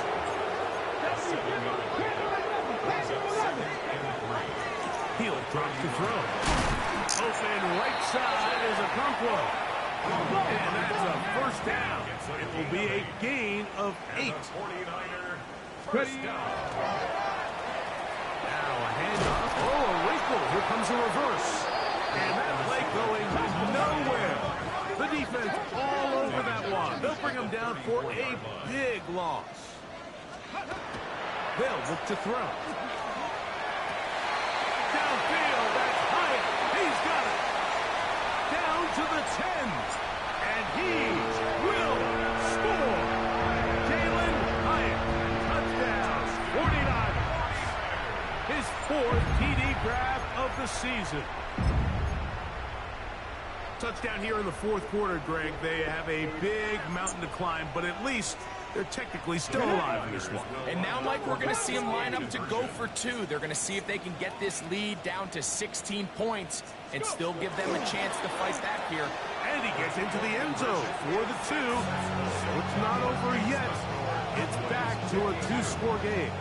Hill drops the throw. Open right side is a Okonkwo. And that's a first down. It will be a gain of 8. 49er first down. Now a handoff. Oh, a wrinkle. Here comes a reverse. And that play going nowhere. The defense all over that one. They'll bring him down for a big loss. They'll look to throw. Downfield, that's Hyatt. He's got it. Down to the 10. And he will score. Jalen Hyatt. Touchdown. 49ers. His 4th TD grab of the season. Touchdown here in the 4th quarter, Greg. They have a big mountain to climb, but at least They're technically still alive in this one. And now, Mike, we're going to see them line up to go for two. They're going to see if they can get this lead down to 16 points and still give them a chance to fight back here. And he gets into the end zone for the two. So it's not over yet. It's back to a two-score game.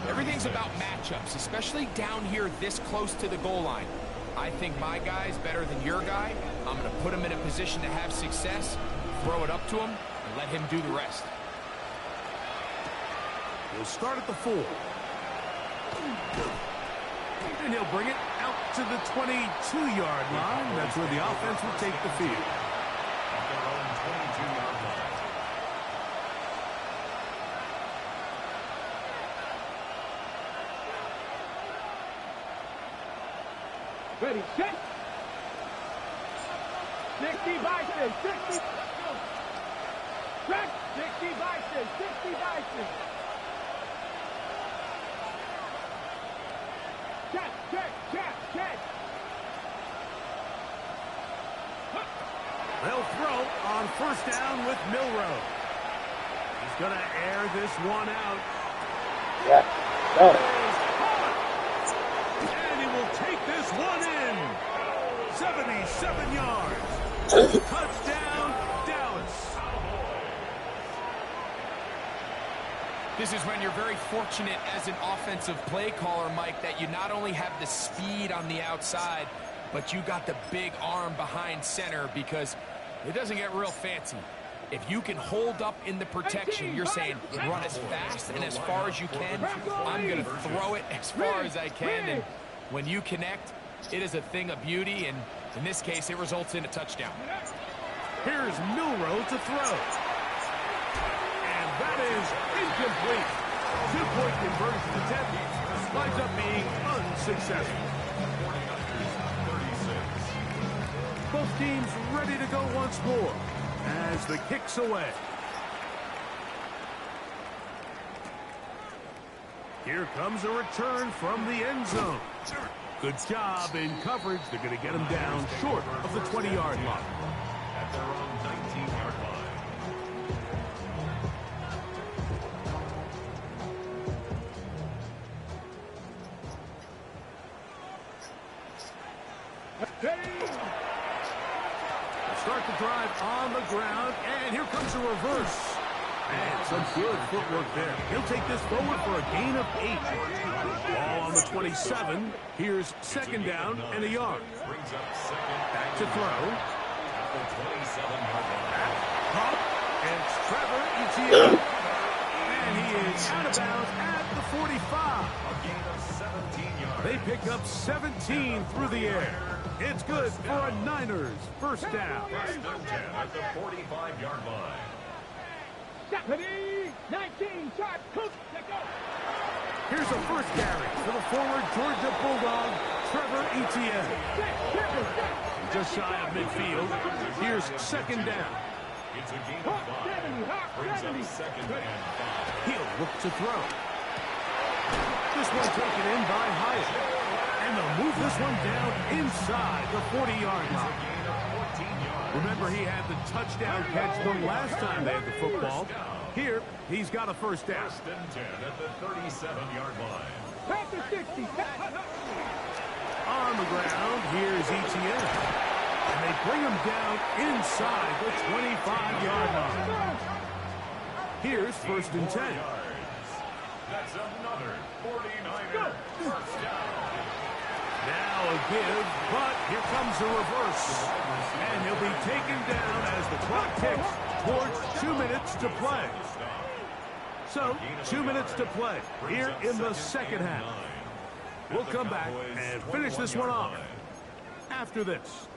Everything's about matchups, especially down here this close to the goal line. I think my guy's better than your guy. I'm going to put him in a position to have success, throw it up to him, and let him do the rest. We'll start at the 4. And he'll bring it out to the 22-yard line. That's where the offense will take the field. At their own 22-yard line. Ready, set. 60 Bison, 60. Track, 60 Bison, 60 Bison. Catch. They'll throw on first down with Milroe. He's going to air this one out. Yeah. Oh. And he will take this one in. 77 yards. Touchdown, Dallas. This is when you're very fortunate as an offensive play caller, Mike, that you not only have the speed on the outside, but you got the big arm behind center, because it doesn't get real fancy. If you can hold up in the protection, you're saying run as fast and as far as you can. I'm going to throw it as far as I can. And when you connect, it is a thing of beauty. And in this case, it results in a touchdown. Here's Milroe to throw. And that is incomplete. 2-point conversion attempt winds up being unsuccessful. Both teams ready to go once more as the kick's away. Here comes a return from the end zone. Good job in coverage. They're going to get him down short of the 20-yard line. At their own 19-yard line. Start the drive on the ground, and here comes a reverse. And some good footwork there. He'll take this forward for a gain of 8. Ball on the 27. Here's second down and a yard. Brings up second. Back to throw. At the 27-yard line. Pop. It's Trevor Etienne. And he is out of bounds at the 45. A gain of 17 yards. They pick up 17 through the air. It's good for a Niners first down. First and 10 at the 45-yard line. Stephanie, 19, shot, cook, let go. Here's a first carry for the former Georgia Bulldog, Trevor Etienne. Just shy of midfield. Here's second down. It's a gain of 5. Brings up second and 5. He'll look to throw. This one taken in by Hyatt. And they'll move this one down inside the 40-yard line. Remember, he had the touchdown catch the last time they had the football. Here, he's got a first down. First and 10 at the 37-yard line. Back to 60. On the ground, here's Etienne. And they bring him down inside the 25-yard line. Here's first and 10. That's another 49er first down. Now a give, but here comes a reverse. And he'll be taken down as the clock ticks towards 2 minutes to play. So, 2 minutes to play here in the second half. We'll come back and finish this one off after this.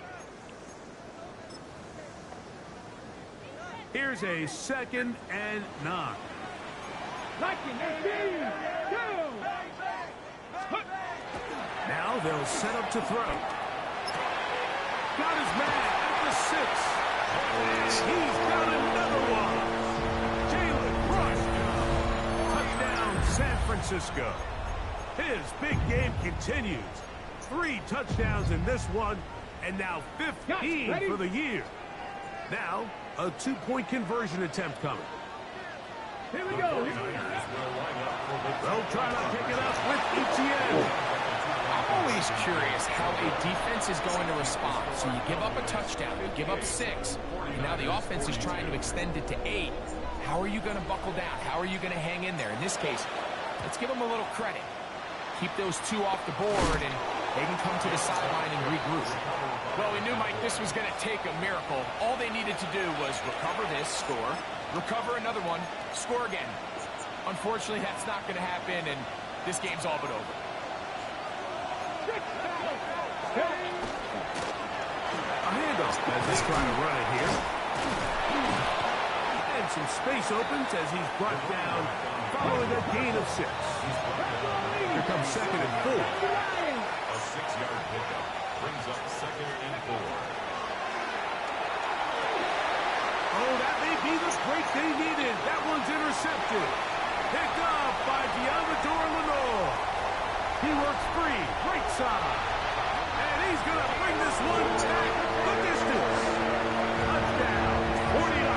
Here's a 2nd and 9. Now they'll set up to throw. Got his man at the 6. He's got another one. Jalen Rush. Touchdown, San Francisco. His big game continues. 3 touchdowns in this one, and now 15 for the year. Now, a 2-point conversion attempt coming. Here we go. They'll try to pick it up with Etienne. I'm always curious how a defense is going to respond. So you give up a touchdown, you give up 6, and now the offense is trying to extend it to 8. How are you going to buckle down? How are you going to hang in there? In this case, let's give them a little credit. Keep those 2 off the board, and they can come to the sideline and regroup. Well, we knew, Mike, this was going to take a miracle. All they needed to do was recover this, score, recover another one, score again. Unfortunately, that's not going to happen, and this game's all but over. A handoff as they try to run it here. And some space opens as he's brought down following a gain of 6. Here comes 2nd and 4. A 6-yard pickup brings up 2nd and 4. Oh, that may be the break they needed. That one's intercepted. Picked up by Diamador Lenore. He works free, right side. And he's going to bring this one back the distance. Touchdown, 49.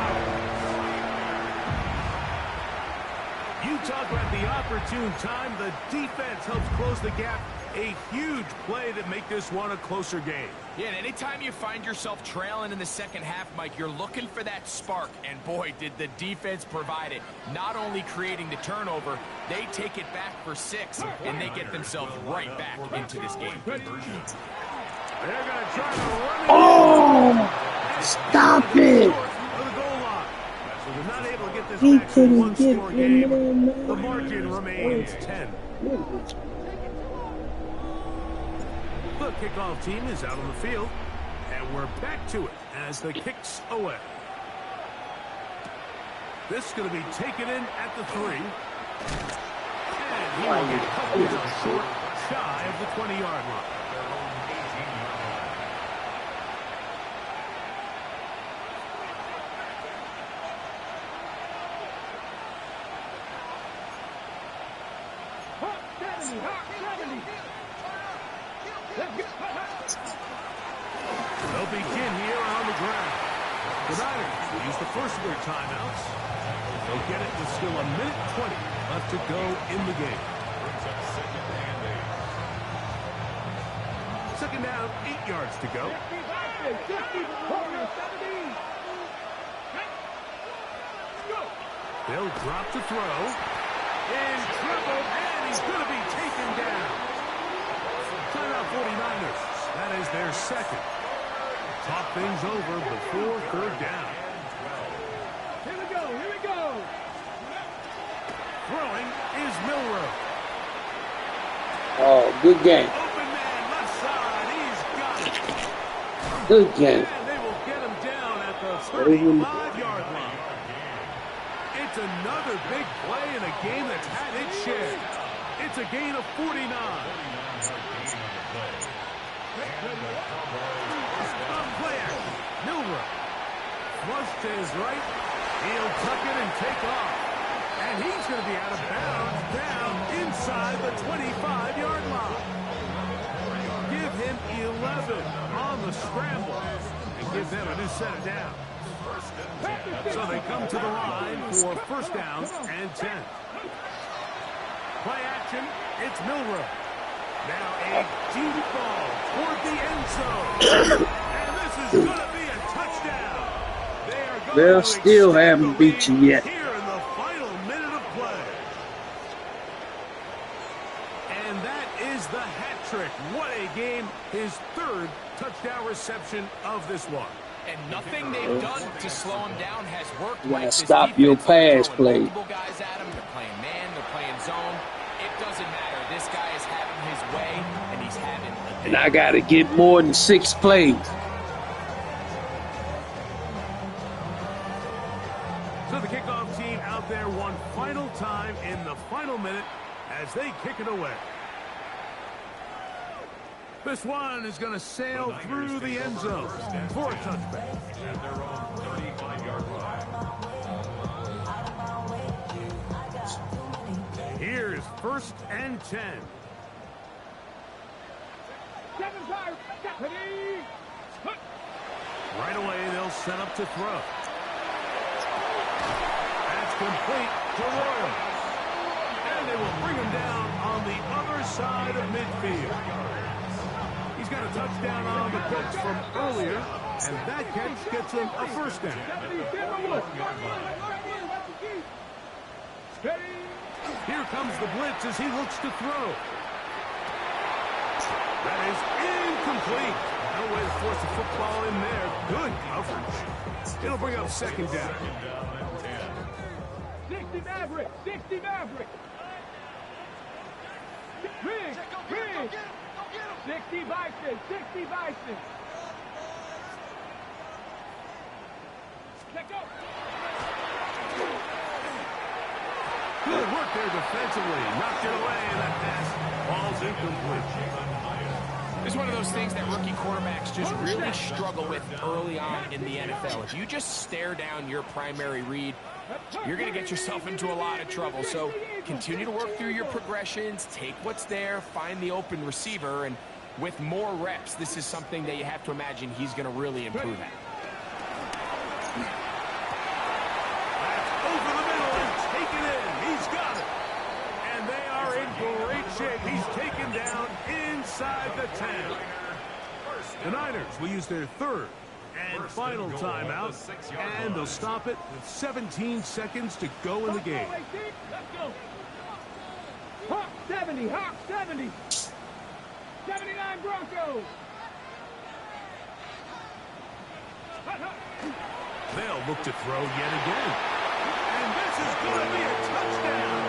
Utah at the opportune time. The defense helps close the gap. A huge play that make this one a closer game. Yeah, and anytime you find yourself trailing in the second half, Mike, you're looking for that spark. And boy, did the defense provide it. Not only creating the turnover, they take it back for 6, and they get themselves right back into this game. They're going to try to run it. Oh, stop it. Of the goal line. So they're not able to get this He back to a couldn't one-score get in there, game. man. The margin remains 10. The kickoff team is out on the field, and we're back to it as the kick's away. This is going to be taken in at the 3. And he will get cut down short, shy of the 20-yard line. They'll begin here on the ground. The Niners use the first of their timeouts. They'll get it with still a minute 20 left to go in the game. Second down, 8 yards to go. They'll drop to throw. In trouble, and he's going to be taken down. Timeout 49ers. That is their second. Talk things over before 3rd down. Here we go, here we go. Throwing is Milroe. Oh, good game. Open man, left side. He's got it. Good game. And they will get him down at the 35-yard line. It's another big play in a game that's had its share. It's a gain of 49. Play action. Milroe. Flush to his right. He'll tuck it and take off. And he's going to be out of bounds down inside the 25-yard line. Give him 11 on the scramble and give them a new set of downs. So they come to the line for 1st down and 10. Play action. It's Milroe. Now a deep ball toward the end zone. And this is going to be a touchdown. They'll still haven't beat you yet. Here in the final minute of play. And that is the hat trick. What a game. His 3rd touchdown reception of this one. And nothing they've done to slow him down has worked. You gotta This stop your defense is pass throwing play. multiple guys at him. They're playing man, they're playing zone. It doesn't matter. This guy is having his way, and he's having a day. And I got to get more than 6 plays. So the kickoff team out there one final time in the final minute as they kick it away. This one is going to sail through the end zone for a touchback. At their own 35-yard line. Here's 1st and 10. 7-5, Stephanie. Right away, they'll set up to throw. That's complete to Royal. And they will bring him down on the other side of midfield. He's got a touchdown on the books from earlier, and that catch gets him a first down. Here comes the blitz as he looks to throw. That is incomplete. No way to force the football in there. Good coverage. It'll bring up second down. 60 Maverick, 60 Maverick. Rig, 60 Bison, 60 Bison. Let go. Good work there defensively. Knocked it away, and that pass falls incomplete. It's one of those things that rookie quarterbacks just really struggle with early on in the NFL. If you just stare down your primary read, you're going to get yourself into a lot of trouble. So continue to work through your progressions, take what's there, find the open receiver, and with more reps, this is something that you have to imagine he's going to really improve at. Over the middle and taken in. He's got it. And they are in great shape. He's taken down inside the 10. The Niners will use their third and final timeout, and they'll stop it with 17 seconds to go in the game. Let's go. Hawk 70, Hawk 70. 79 Broncos. They'll look to throw yet again. And this is going to be a touchdown.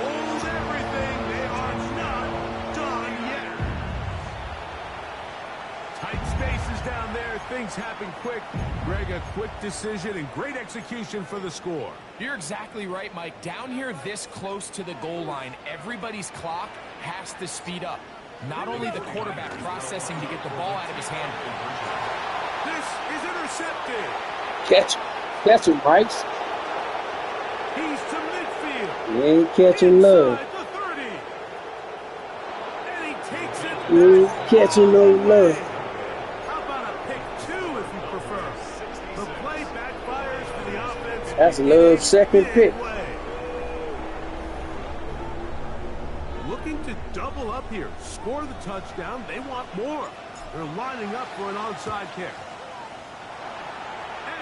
Hold everything. They are not done yet. Tight spaces down there. Things happen quick. Greg, a quick decision and great execution for the score. You're exactly right, Mike. Down here this close to the goal line, everybody's clock has to speed up. Not only the quarterback processing to get the ball out of his hand. This is intercepted. Catch him, Bryce. He's to midfield. You ain't catching love. Inside the 30. And he takes it. You ain't catching no love. How about a pick two if you prefer? The play backfires for the offense. That's Love's second pick. Looking to double up here. Score the touchdown. They want more. They're lining up for an onside kick.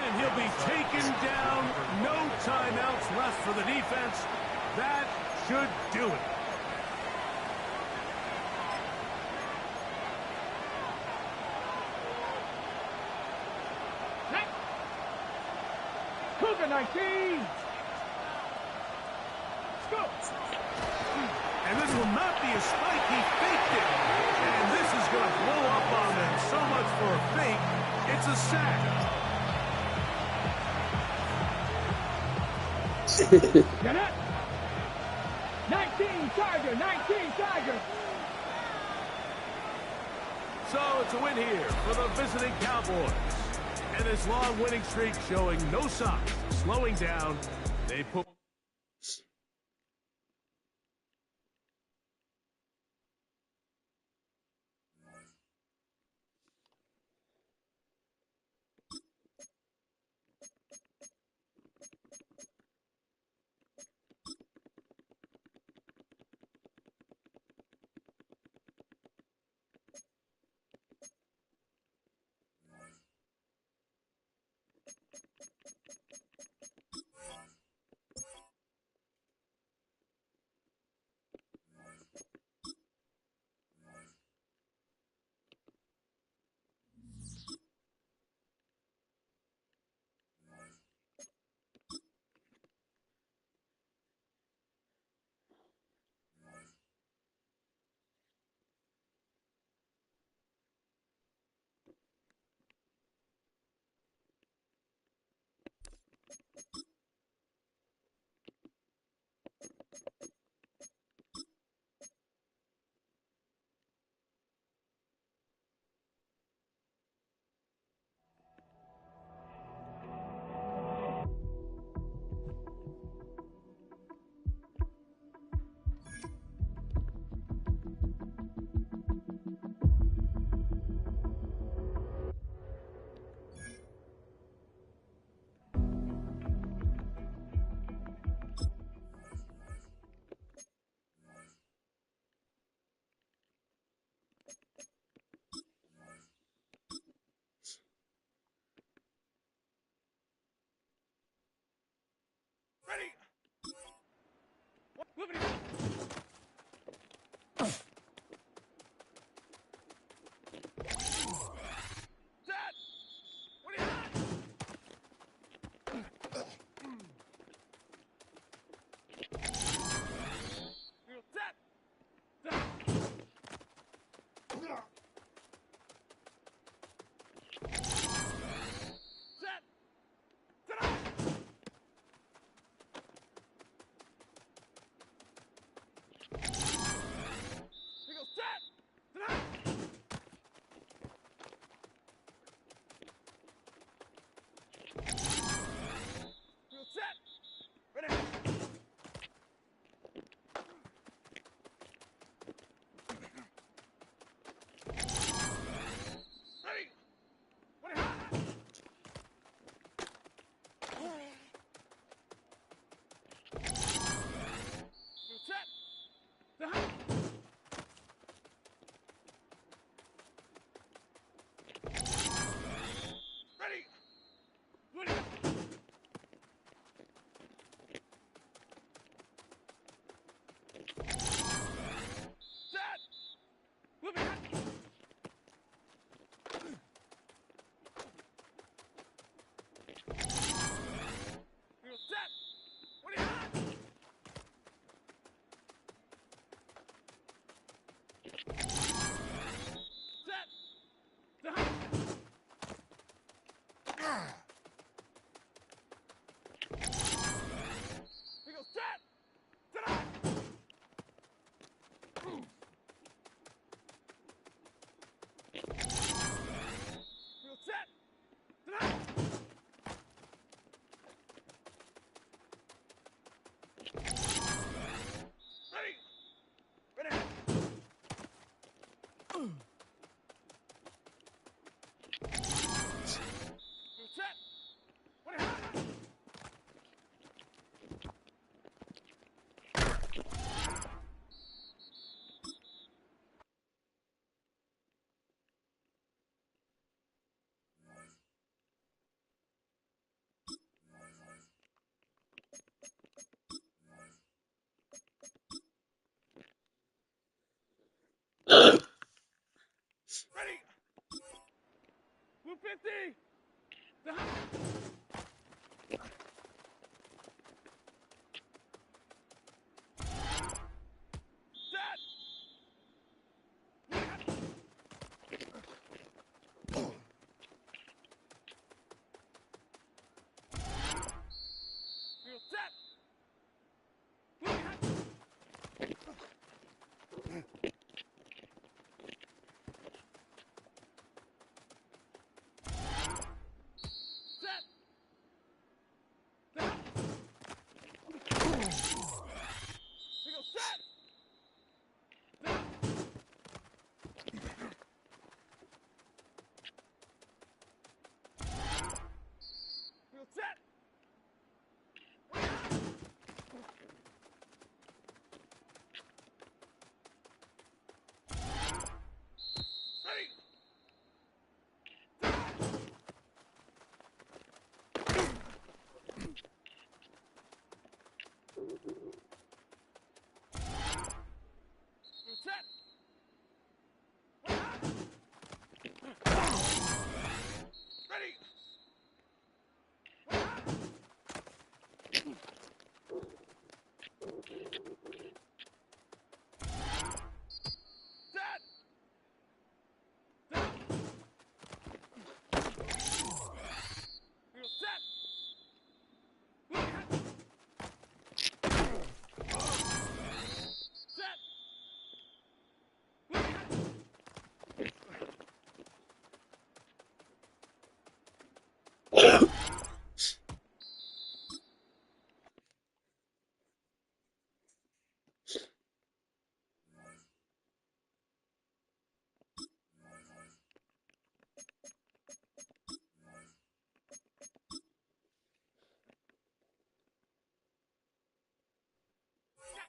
And he'll be taken down. No timeouts left for the defense. That should do it. Cougar 19. Go. And this will not be a spike. He faked it. And this is going to blow up on them. So much for a fake. It's a sack. Get it? 19 Tiger, 19 Tiger. So it's a win here for the visiting Cowboys. And this long winning streak showing no signs of slowing down. They put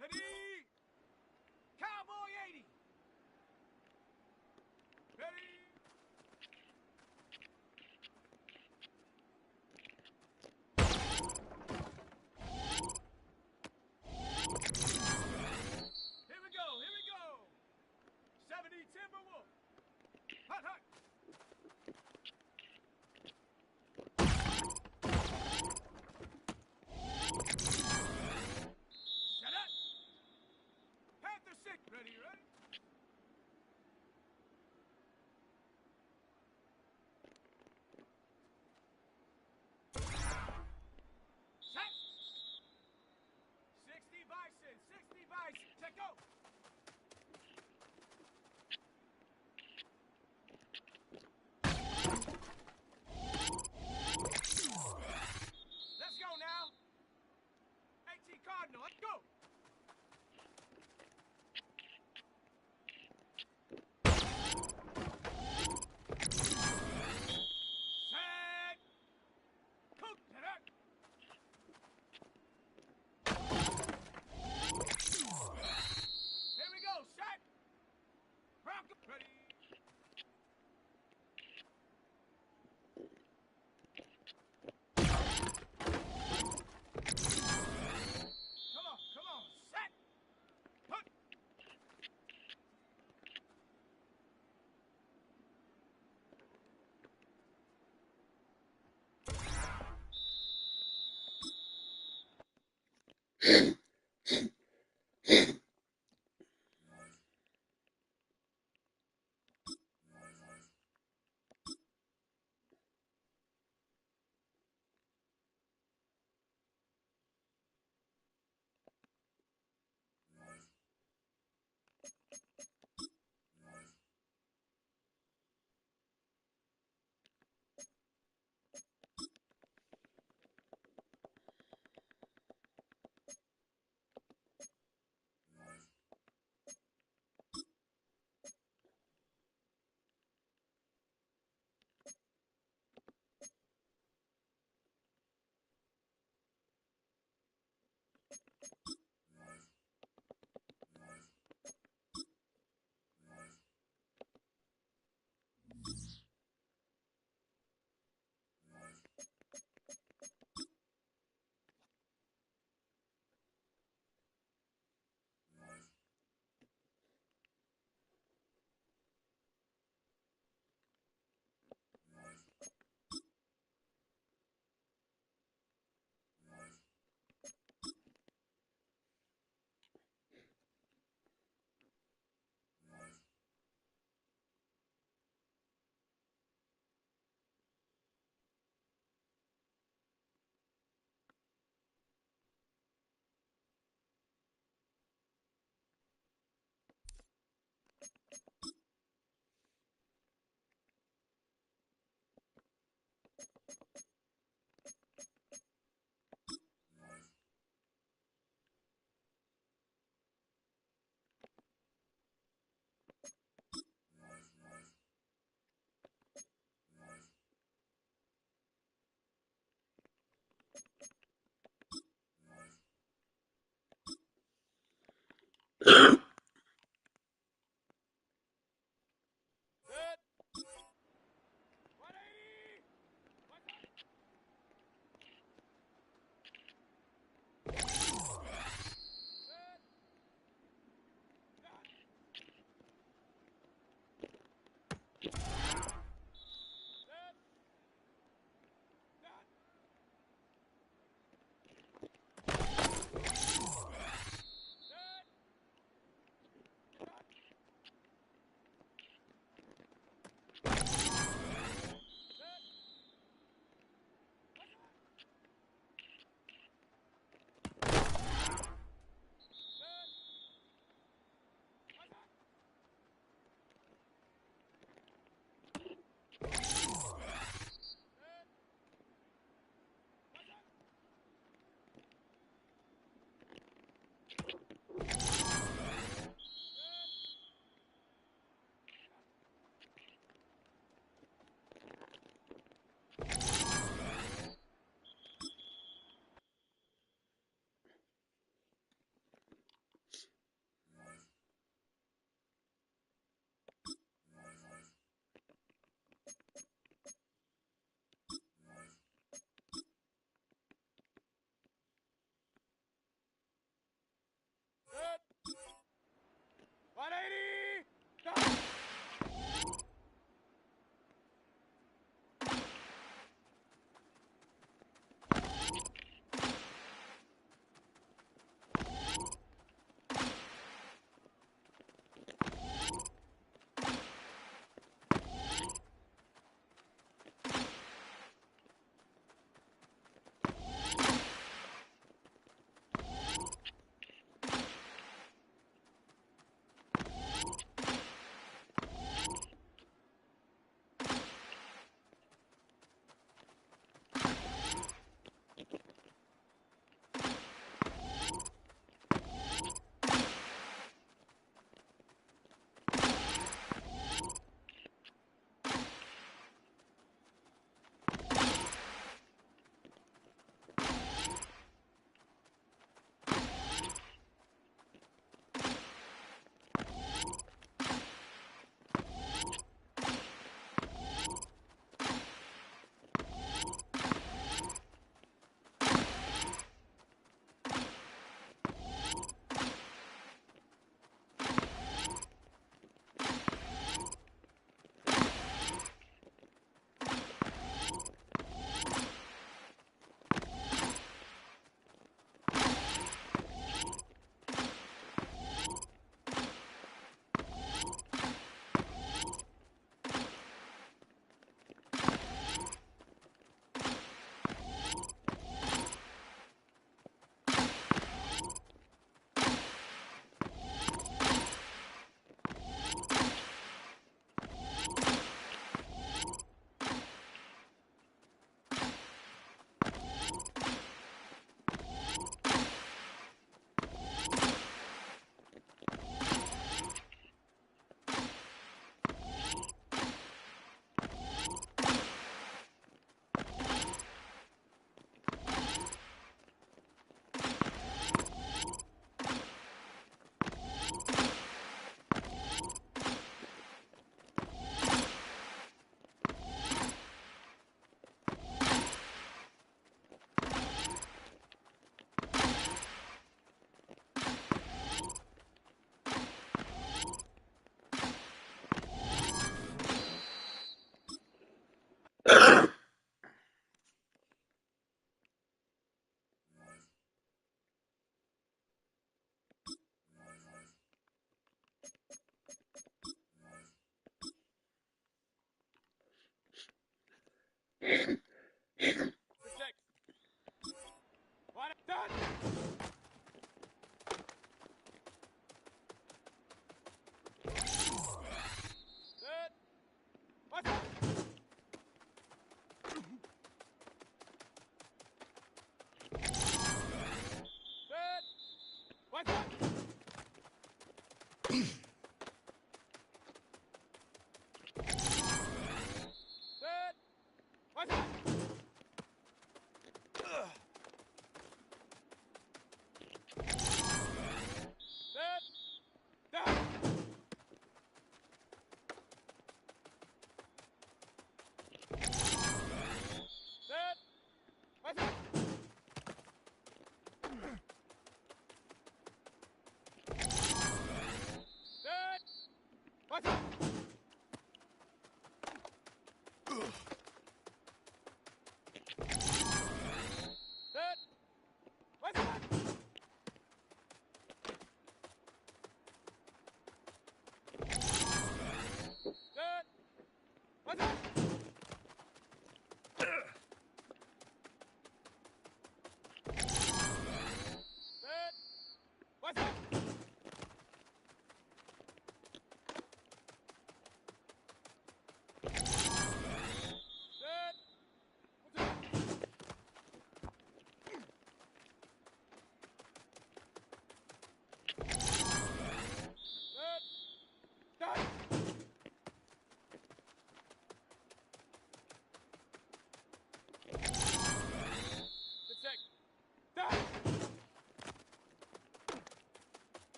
Ready? Cowboy 80. Ready? Here we go, here we go. 70 Timberwolf. Hut, hut. Shut up. Panther 6. Ready, ready? Set. 60 Bison, 60 Bison. Check go. Let's go now. AT Cardinal, let's go. Set. Cook it up. Here we go, set. Rock, ready. Come on, set. Put.